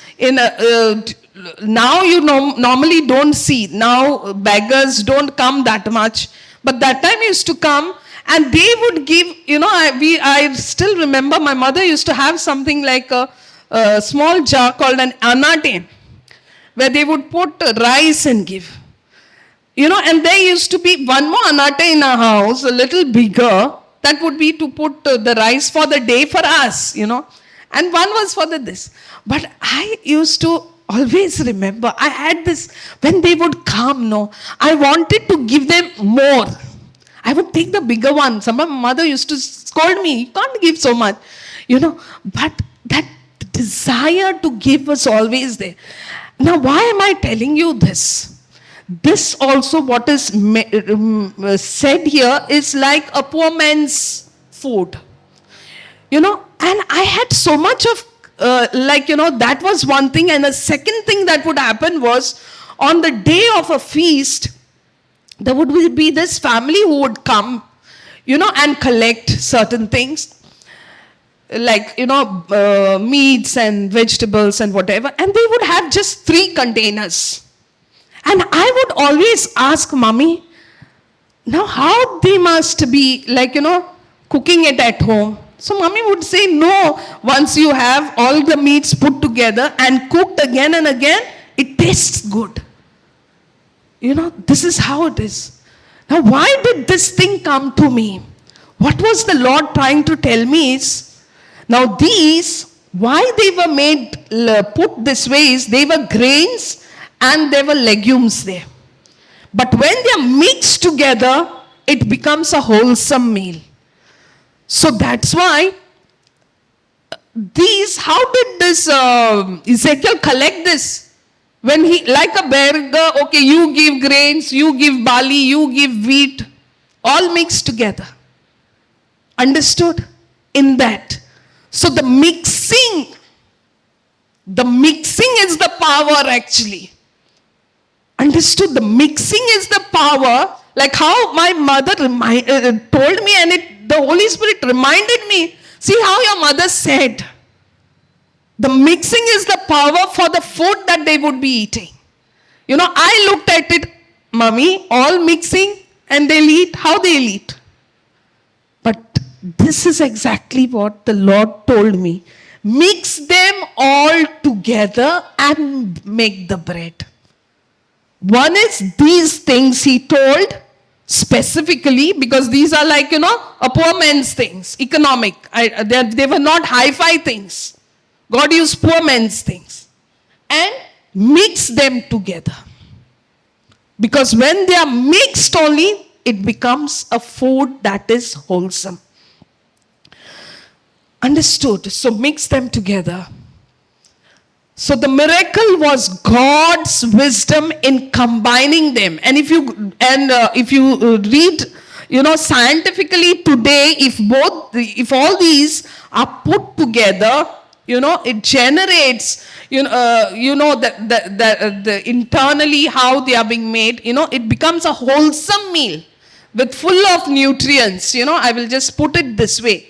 now normally don't see. Now beggars don't come that much. But that time used to come and they would give, I still remember my mother used to have something like a small jar called an anate, where they would put rice and give. And there used to be one more anate in our house, a little bigger, that would be to put the rice for the day for us, and one was for this. But I used to always remember, I had this, when they would come, I wanted to give them more. I would take the bigger one. My mother used to scold me, you can't give so much, but that desire to give was always there. Now, why am I telling you this? This also, what is said here, is like a poor man's food. And I had so much of, that was one thing. And the second thing that would happen was, on the day of a feast, there would be this family who would come, and collect certain things, meats and vegetables and whatever. And they would have just 3 containers. And I would always ask Mommy, now how they must be cooking it at home. So Mommy would say, no, once you have all the meats put together and cooked again and again, it tastes good. This is how it is. Now, why did this thing come to me? What was the Lord trying to tell me is, now these, why they were made, put this way is, they were grains and there were legumes there. But when they are mixed together, it becomes a wholesome meal. So that's why how did this Ezekiel collect this? When he, like a beggar, you give grains, you give barley, you give wheat, all mixed together. Understood? In that. So the mixing is the power actually. Understood? The mixing is the power, like how my mother told me, and the Holy Spirit reminded me. See how your mother said, the mixing is the power for the food that they would be eating. I looked at it, Mommy, all mixing and they'll eat, how they'll eat. But this is exactly what the Lord told me. Mix them all together and make the bread. One is these things he told specifically, because these are a poor man's things, economic. They were not hi-fi things. God used poor man's things. And mix them together. Because when they are mixed only, it becomes a food that is wholesome. Understood? So mix them together. So the miracle was God's wisdom in combining them. And if you read, scientifically today, if all these are put together, it generates, the internally how they are being made, it becomes a wholesome meal with full of nutrients. I will just put it this way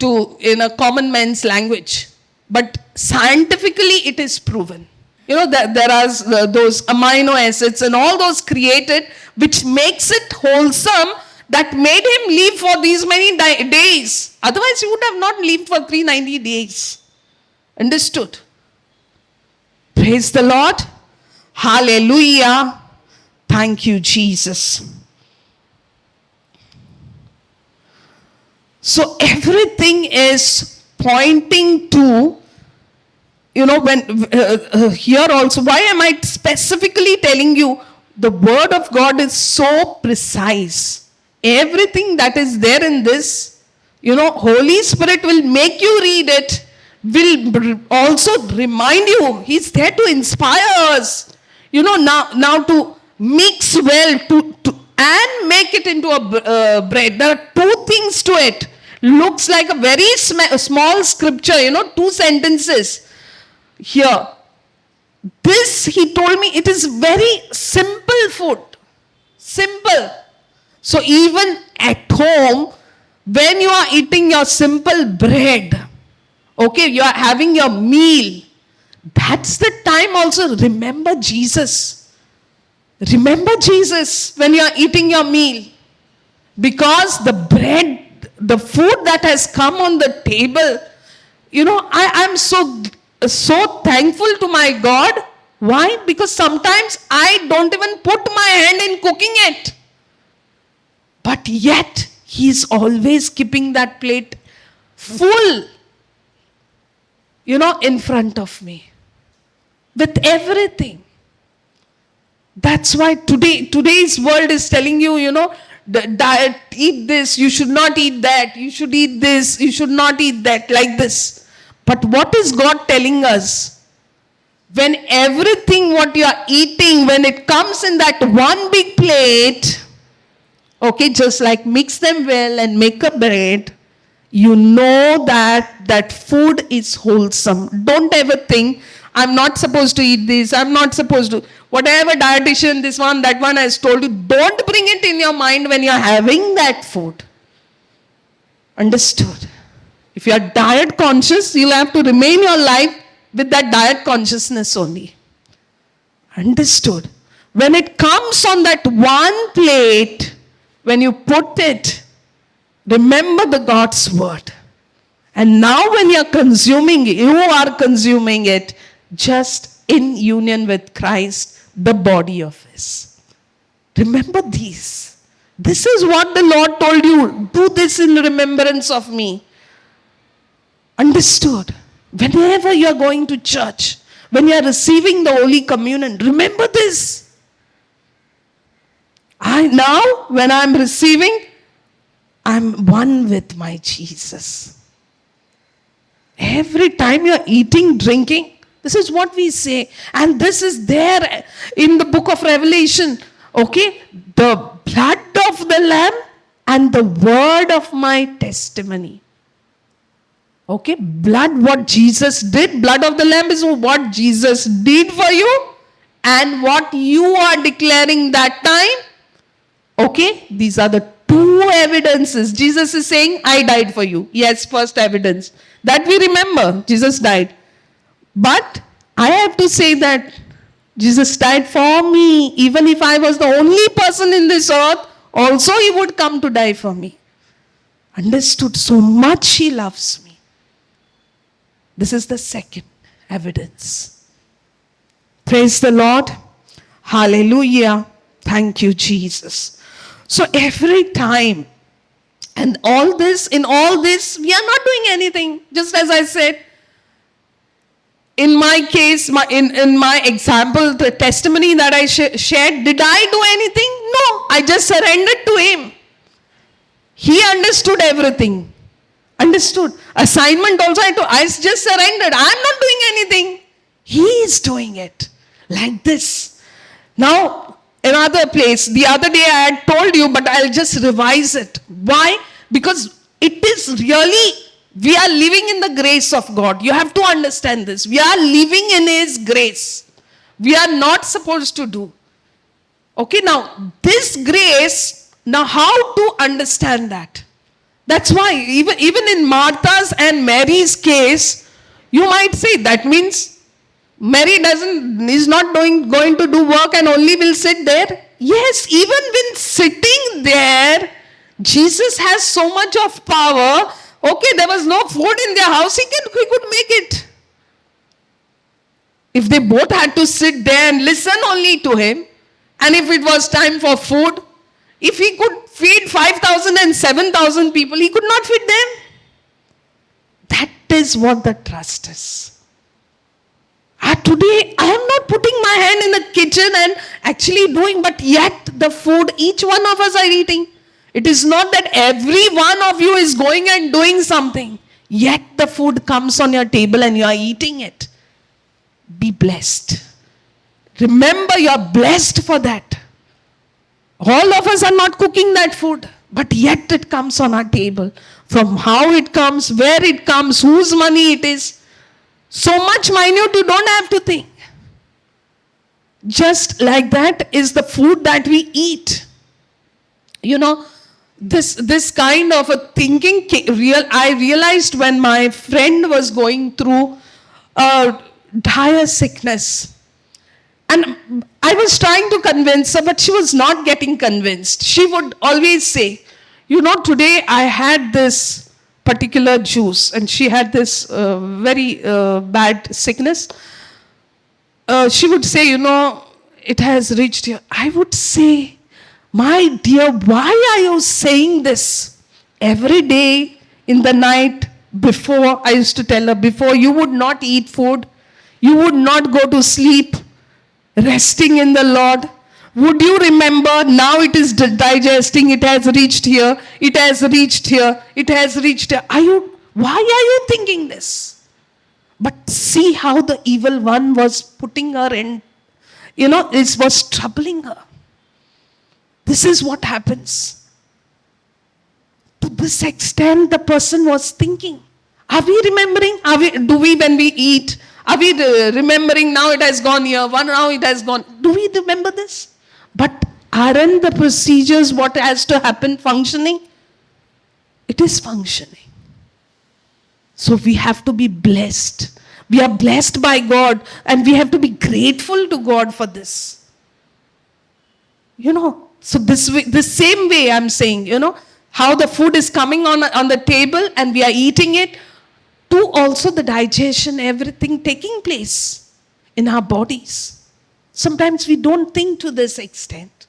in a common man's language. But scientifically it is proven. That there are those amino acids and all those created, which makes it wholesome, that made him live for these many days. Otherwise, he would have not lived for 390 days. Understood? Praise the Lord. Hallelujah. Thank you, Jesus. So everything is pointing to, when here also, why am I specifically telling you? The word of God is so precise. Everything that is there in this, Holy Spirit will make you read it, will also remind you. He's there to inspire us. Now to mix well and make it into a bread. There are two things to it. Looks like a very small scripture, 2 sentences. Here, this, he told me, it is very simple food. Simple. So even at home, when you are eating your simple bread, okay, you are having your meal, that's the time also remember Jesus. Remember Jesus when you are eating your meal. Because the bread, the food that has come on the table, I'm so thankful to my God. Why? Because sometimes I don't even put my hand in cooking it. But yet, He's always keeping that plate full, in front of me. With everything. That's why today's world is telling you, the diet, eat this, you should not eat that, you should eat this, you should not eat that, like this. But what is God telling us? When everything what you are eating, when it comes in that one big plate, okay, just like mix them well and make a bread, you know that food is wholesome. Don't ever think, I'm not supposed to eat this, I'm not supposed to. Whatever dietitian, this one, that one has told you, don't bring it in your mind when you're having that food. Understood? If you are diet conscious, you'll have to remain your life with that diet consciousness only. Understood? When it comes on that one plate, when you put it, remember the God's word. And now when you are consuming it just in union with Christ, the body of His. Remember these. This is what the Lord told you. Do this in remembrance of me. Understood? Whenever you are going to church, when you are receiving the Holy Communion, remember this. Now, when I am receiving, I am one with my Jesus. Every time you are eating, drinking, this is what we say. And this is there in the book of Revelation. Okay? The blood of the Lamb and the word of my testimony. Okay? Blood, what Jesus did. Blood of the Lamb is what Jesus did for you. And what you are declaring that time. Okay? These are the two evidences. Jesus is saying, I died for you. Yes, first evidence. That we remember. Jesus died. But I have to say that Jesus died for me. Even if I was the only person in this earth, also He would come to die for me. Understood? So much He loves me. This is the second evidence. Praise the Lord. Hallelujah. Thank you, Jesus. So every time, and in all this, we are not doing anything. Just as I said, in my case, in my example, the testimony that I shared, did I do anything? No, I just surrendered to Him. He understood everything. Understood. Assignment also, I just surrendered. I'm not doing anything. He is doing it. Like this. Now, another place. The other day I had told you, but I'll just revise it. Why? Because it is really, we are living in the grace of God. You have to understand this. We are living in His grace. We are not supposed to do. Okay, now, this grace, now how to understand that? That's why, even in Martha's and Mary's case, you might say, that means Mary is not going to do work and only will sit there. Yes, even when sitting there, Jesus has so much of power. Okay, there was no food in their house. He could make it. If they both had to sit there and listen only to him, and if it was time for food, if he could feed 5,000 and 7,000 people, he could not feed them. That is what the trust is. Today, I am not putting my hand in the kitchen and actually doing, but yet the food each one of us are eating. It is not that every one of you is going and doing something. Yet the food comes on your table and you are eating it. Be blessed. Remember, you are blessed for that. All of us are not cooking that food, but yet it comes on our table. From how it comes, where it comes, whose money it is. So much minute you don't have to think. Just like that is the food that we eat. You know, this kind of a thinking, I realized when my friend was going through a dire sickness. And I was trying to convince her, but she was not getting convinced. She would always say, you know, today I had this particular juice, and she had this very bad sickness. She would say, you know, it has reached here. I would say, my dear, why are you saying this? Every day in the night before, I used to tell her, before you would not eat food, you would not go to sleep, resting in the Lord. Would you remember, now it is digesting, it has reached here, it has reached here, it has reached here. Why are you thinking this? But see how the evil one was putting her in, you know, it was troubling her. This is what happens. To this extent, the person was thinking. Are we remembering? Do we, when we eat, are we remembering now it has gone here, now it has gone? Do we remember this? But aren't the procedures what has to happen functioning? It is functioning. So we have to be blessed. We are blessed by God, and we have to be grateful to God for this. You know, so the same way I'm saying, you know, how the food is coming on the table and we are eating it, to also the digestion, everything taking place in our bodies. Sometimes we don't think to this extent.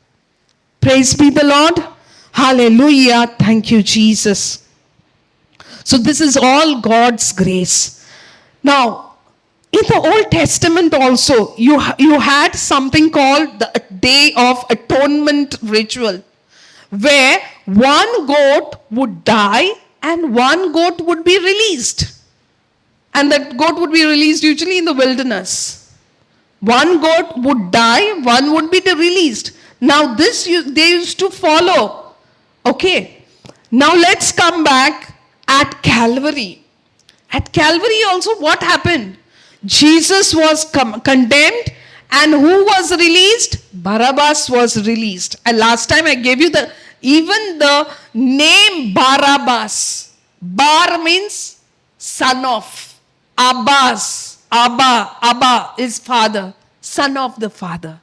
Praise be the Lord. Hallelujah. Thank you, Jesus. So this is all God's grace. Now, in the Old Testament also, you had something called the Day of Atonement ritual, where one goat would die and one goat would be released. And that goat would be released usually in the wilderness. One goat would die, one would be released. Now this they used to follow. Okay. Now let's come back at Calvary. At Calvary also what happened? Jesus was condemned, and who was released? Barabbas was released. And last time I gave you even the name Barabbas. Bar means son of. Abba is father, son of the father.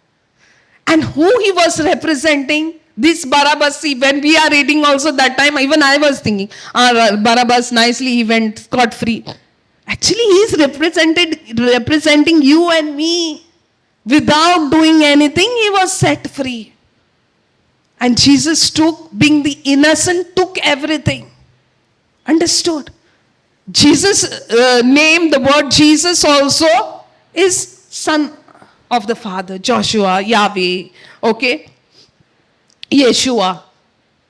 And who he was representing? This Barabbas, when we are reading also that time, even I was thinking, Barabbas nicely he went scot-free. Actually, he is representing you and me. Without doing anything, he was set free. And Jesus being the innocent, took everything. Understood? Jesus' name, the word Jesus also is son of the Father, Joshua, Yahweh, okay? Yeshua,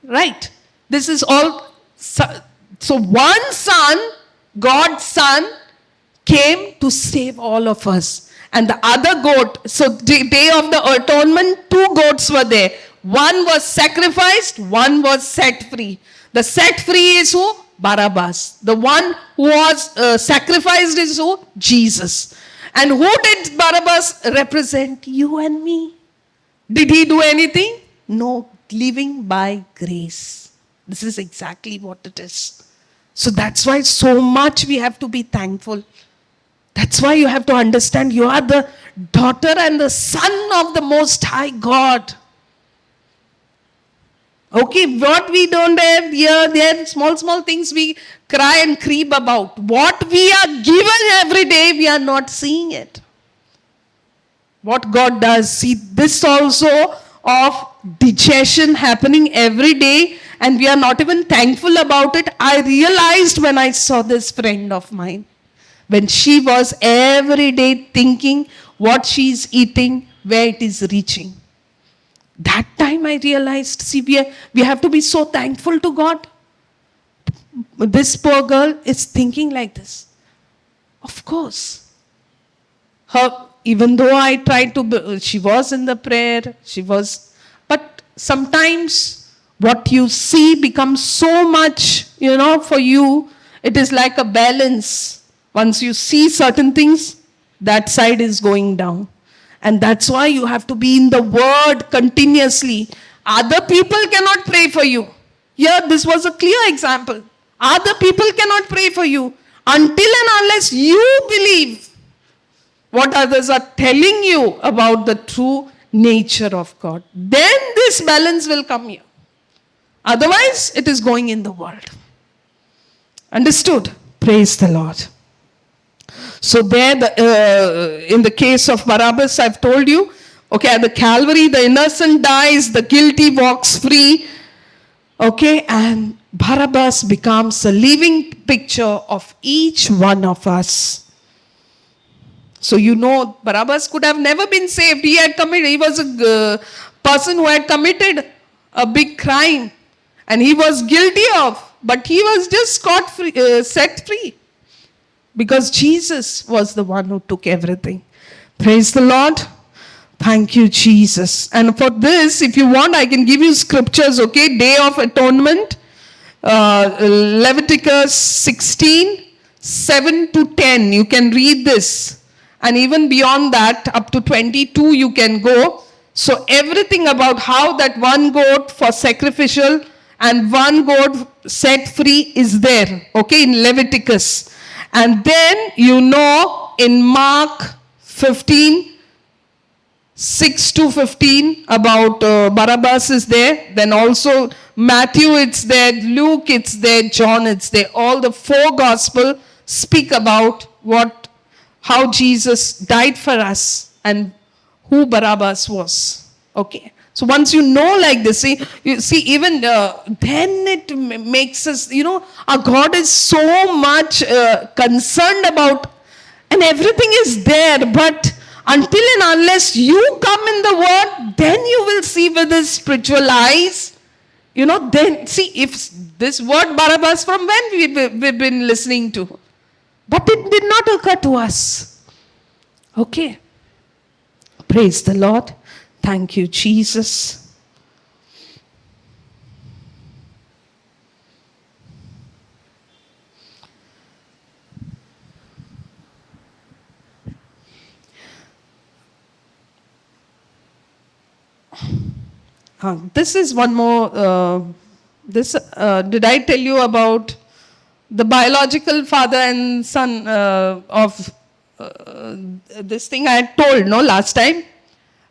right? This is all. So one son, God's son, came to save all of us. And the other goat, so the Day of the Atonement, 2 goats were there. One was sacrificed, one was set free. The set free is who? Barabbas. The one who was sacrificed is who? Jesus. And who did Barabbas represent? You and me. Did he do anything? No, living by grace. This is exactly what it is. So that's why so much we have to be thankful. That's why you have to understand you are the daughter and the son of the Most High God. Okay, what we don't have here, there, small things we cry and creep about. What we are given every day, we are not seeing it. What God does, see this also of digestion happening every day, and we are not even thankful about it. I realized when I saw this friend of mine, when she was every day thinking what she's eating, where it is reaching. That time I realized, see, we have to be so thankful to God. This poor girl is thinking like this. Of course. Even though I tried to, she was in the prayer, but sometimes what you see becomes so much, for you, it is like a balance. Once you see certain things, that side is going down. And that's why you have to be in the word continuously. Other people cannot pray for you. Here, this was a clear example. Other people cannot pray for you until and unless you believe what others are telling you about the true nature of God. Then this balance will come here. Otherwise, it is going in the world. Understood? Praise the Lord. So there, in the case of Barabbas, I've told you, okay, at the Calvary, the innocent dies, the guilty walks free, okay, and Barabbas becomes a living picture of each one of us. So Barabbas could have never been saved. He was a person who had committed a big crime, and he was guilty of, but he was just set free. Because Jesus was the one who took everything. Praise the Lord. Thank you, Jesus. And for this, if you want, I can give you scriptures, okay? Day of Atonement, Leviticus 16, 7 to 10. You can read this. And even beyond that, up to 22, you can go. So everything about how that one goat for sacrificial and one goat set free is there, okay, in Leviticus. And then in Mark 15, 6 to 15 about Barabbas is there. Then also Matthew it's there, Luke it's there, John it's there. All the four gospel speak about how Jesus died for us and who Barabbas was. Okay. So once you know like this, you see even then it makes us, our God is so much concerned about, and everything is there, but until and unless you come in the word, then you will see with the spiritual eyes, then see if this word Barabbas from when we've been listening to. But it did not occur to us. Okay. Praise the Lord. Thank you, Jesus. This is one more. Did I tell you about the biological father and son of this thing I had told, last time?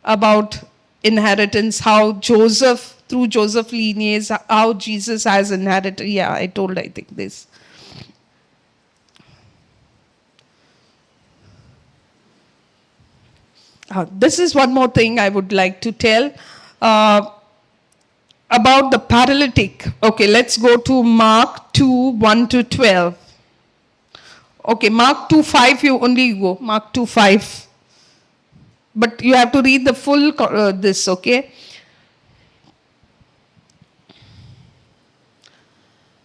About inheritance, how through Joseph lineage, how Jesus has inherited. Yeah, I think this. This is one more thing I would like to tell about the paralytic. Okay, let's go to Mark 2, 1 to 12. Okay, Mark 2, 5, you only go. Mark 2, 5. But you have to read the full this, okay?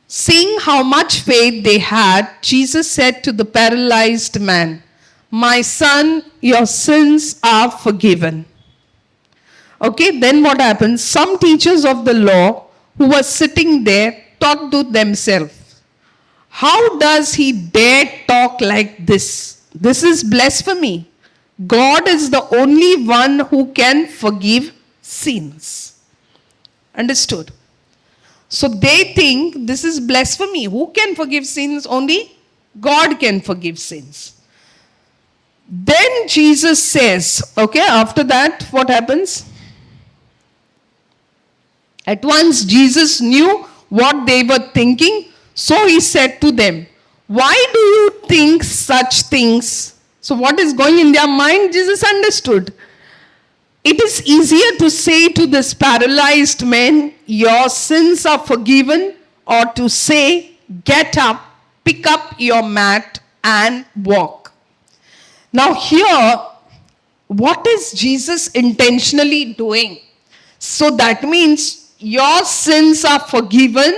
Seeing how much faith they had, Jesus said to the paralyzed man, "My son, your sins are forgiven." Okay, then what happens? Some teachers of the law who were sitting there thought to themselves, "How does he dare talk like this? This is blasphemy. God is the only one who can forgive sins." Understood? So they think this is blasphemy. Who can forgive sins? Only God can forgive sins. Then Jesus says, okay, after that, what happens? At once Jesus knew what they were thinking, so he said to them, "Why do you think such things?" So what is going in their mind, Jesus understood. It is easier to say to this paralyzed man, "Your sins are forgiven," or to say, "Get up, pick up your mat and walk." Now here, what is Jesus intentionally doing? So that means your sins are forgiven,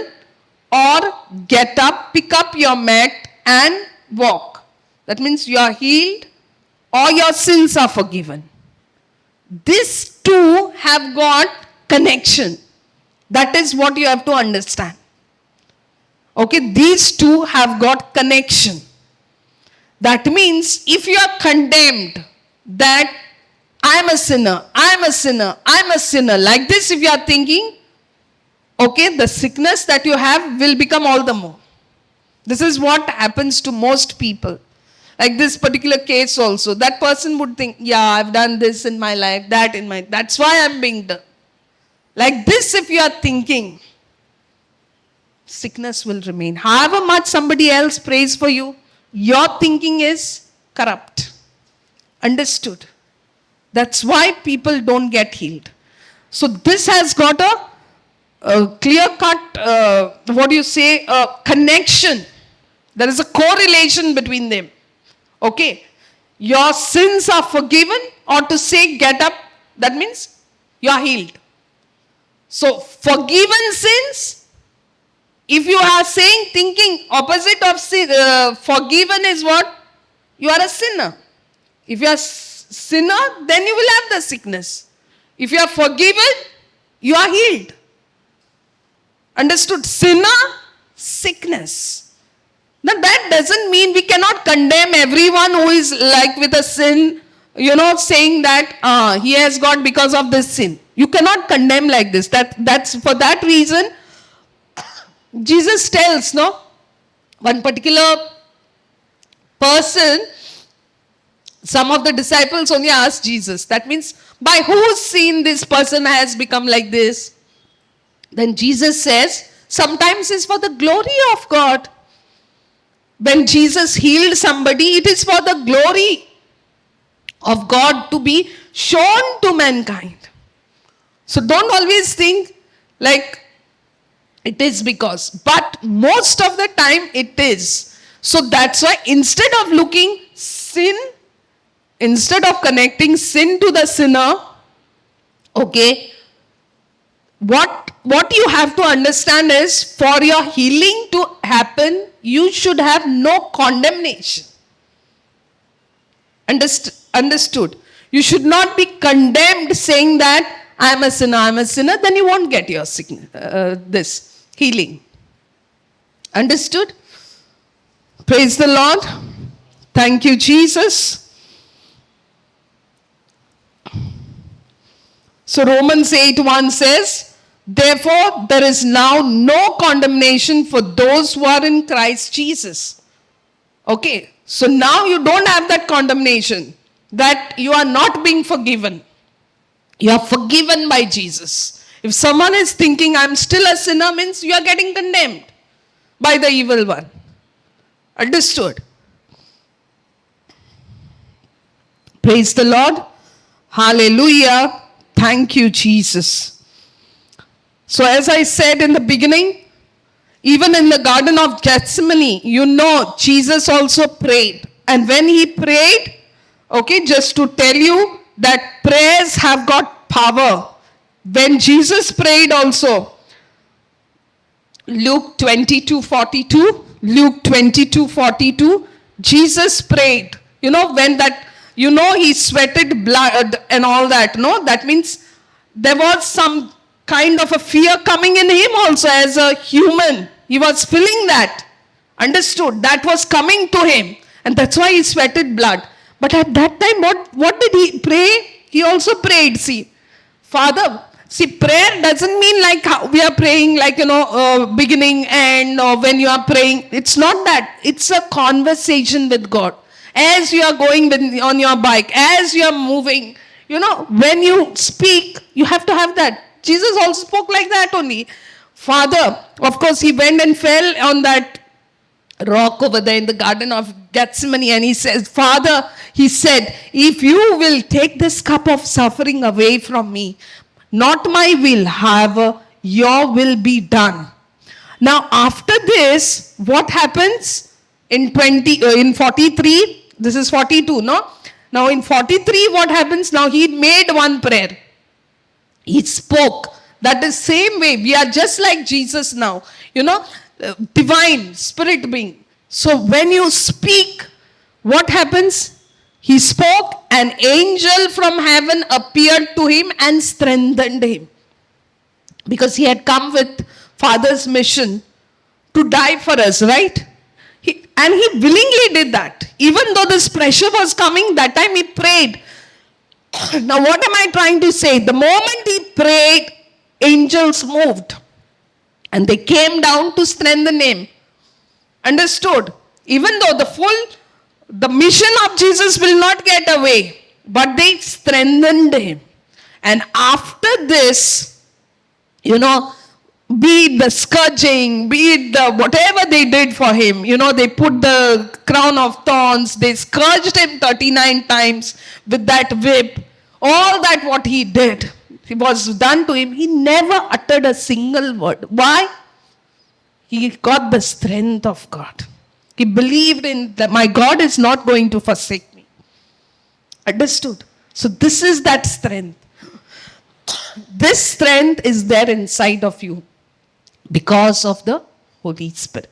or get up, pick up your mat and walk. That means you are healed or your sins are forgiven. These two have got connection. That is what you have to understand. Okay, these two have got connection. That means if you are condemned that I am a sinner, I am a sinner, I am a sinner, like this if you are thinking, okay, the sickness that you have will become all the more. This is what happens to most people. Like this particular case also, that person would think, yeah, I've done this in my life, that in my, that's why I'm being done. Like this if you are thinking, sickness will remain. However much somebody else prays for you, your thinking is corrupt. Understood? That's why people don't get healed. So this has got a clear-cut, connection. There is a correlation between them. Okay? Your sins are forgiven, or to say get up, that means you are healed. So forgiven sins, if you are saying, thinking opposite of sin, forgiven is what? You are a sinner. If you are sinner, then you will have the sickness. If you are forgiven, you are healed. Understood? Sinner, sickness. Now that doesn't mean we cannot condemn everyone who is like with a sin, saying that he has got because of this sin. You cannot condemn like this. That's for that reason, Jesus tells, one particular person, some of the disciples only asked Jesus. That means, by whose sin this person has become like this? Then Jesus says, sometimes it's for the glory of God. When Jesus healed somebody, it is for the glory of God to be shown to mankind. So don't always think like it is because, but most of the time it is. So that's why instead of looking sin, instead of connecting sin to the sinner, okay, what you have to understand is, for your healing to happen, you should have no condemnation. Understood? You should not be condemned saying that I am a sinner, then you won't get your sickness, this healing. Understood? Praise the Lord. Thank you, Jesus. So Romans 8:1 says, therefore there is now no condemnation for those who are in Christ Jesus. Okay, so now you don't have that condemnation that you are not being forgiven. You are forgiven by Jesus. If someone is thinking I'm still a sinner, means you are getting condemned by the evil one. Understood? Praise the Lord. Hallelujah. Thank you, Jesus. So as I said in the beginning, even in the Garden of Gethsemane, Jesus also prayed. And when he prayed, okay, just to tell you that prayers have got power. When Jesus prayed also, Luke 22:42, Jesus prayed. When that, he sweated blood and all that, that means there was some kind of a fear coming in him also as a human. He was feeling that. Understood? That was coming to him. And that's why he sweated blood. But at that time, what did he pray? He also prayed, Father, prayer doesn't mean like how we are praying, like, beginning, end, or when you are praying. It's not that. It's a conversation with God. As you are going on your bike, as you are moving, when you speak, you have to have that. Jesus also spoke like that only. Father, of course, he went and fell on that rock over there in the Garden of Gethsemane, and he says, Father, he said, if you will take this cup of suffering away from me, not my will, however, your will be done. Now, after this, what happens in 43? This is 42, no? Now, in 43, what happens? Now, he made one prayer. He spoke. That is same way. We are just like Jesus now. Divine spirit being. So when you speak, what happens? He spoke, an angel from heaven appeared to him and strengthened him. Because he had come with Father's mission to die for us, right? And he willingly did that. Even though this pressure was coming, that time he prayed. Now what am I trying to say? The moment he prayed, angels moved. And they came down to strengthen him. Understood? Even though the mission of Jesus will not get away, but they strengthened him. And after this, be it the scourging, be it the whatever they did for him, they put the crown of thorns, they scourged him 39 times with that whip. All that what he did, it was done to him. He never uttered a single word. Why? He got the strength of God. He believed in that my God is not going to forsake me. Understood? So this is that strength. This strength is there inside of you because of the Holy Spirit.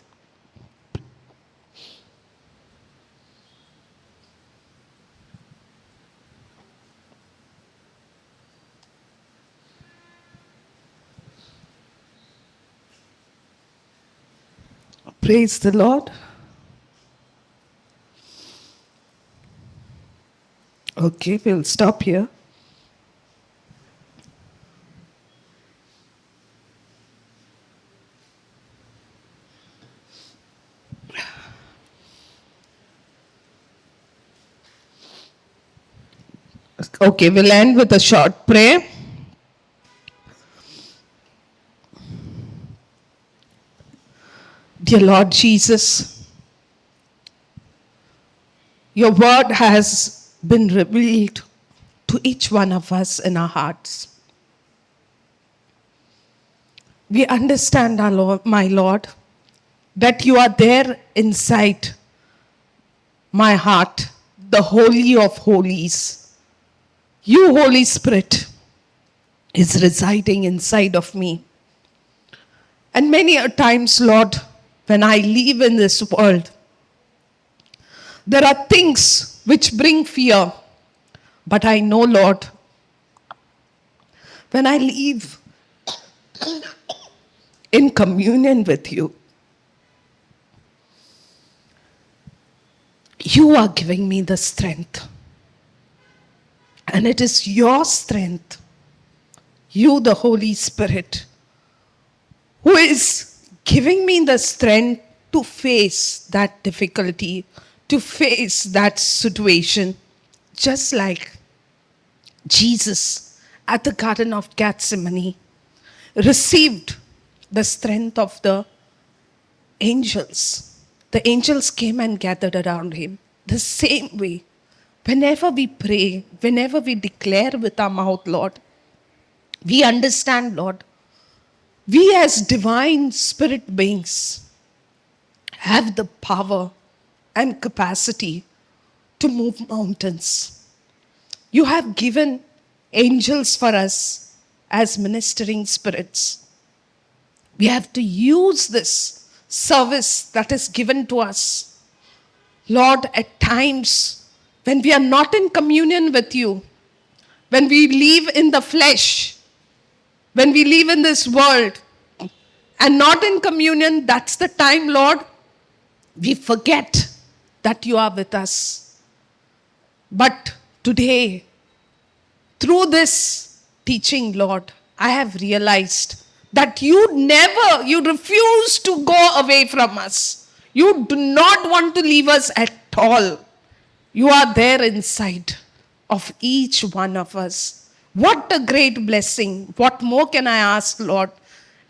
Praise the Lord. Okay, we'll stop here. Okay, we'll end with a short prayer. Dear Lord Jesus, your word has been revealed to each one of us in our hearts. We understand, our Lord, my Lord, that you are there inside my heart, the Holy of Holies. You, Holy Spirit, is residing inside of me. And many a times, Lord, when I live in this world, there are things which bring fear. But I know, Lord, when I live in communion with you, you are giving me the strength. And it is your strength, you, the Holy Spirit, who is giving me the strength to face that difficulty, to face that situation, just like Jesus at the Garden of Gethsemane received the strength of the angels. The angels came and gathered around him. The same way, whenever we pray, whenever we declare with our mouth, Lord, we understand, Lord, we as divine spirit beings have the power and capacity to move mountains. You have given angels for us as ministering spirits. We have to use this service that is given to us. Lord, at times when we are not in communion with you, when we live in the flesh, when we live in this world and not in communion, that's the time, Lord, we forget that you are with us. But today, through this teaching, Lord, I have realized that you refuse to go away from us. You do not want to leave us at all. You are there inside of each one of us. What a great blessing. What more can I ask, Lord?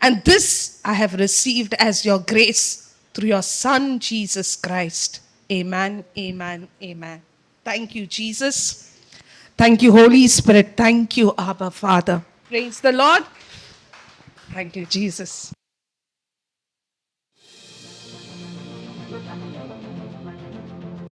And this I have received as your grace through your Son, Jesus Christ. Amen, amen, amen. Thank you, Jesus. Thank you, Holy Spirit. Thank you, Abba, Father. Praise the Lord. Thank you, Jesus.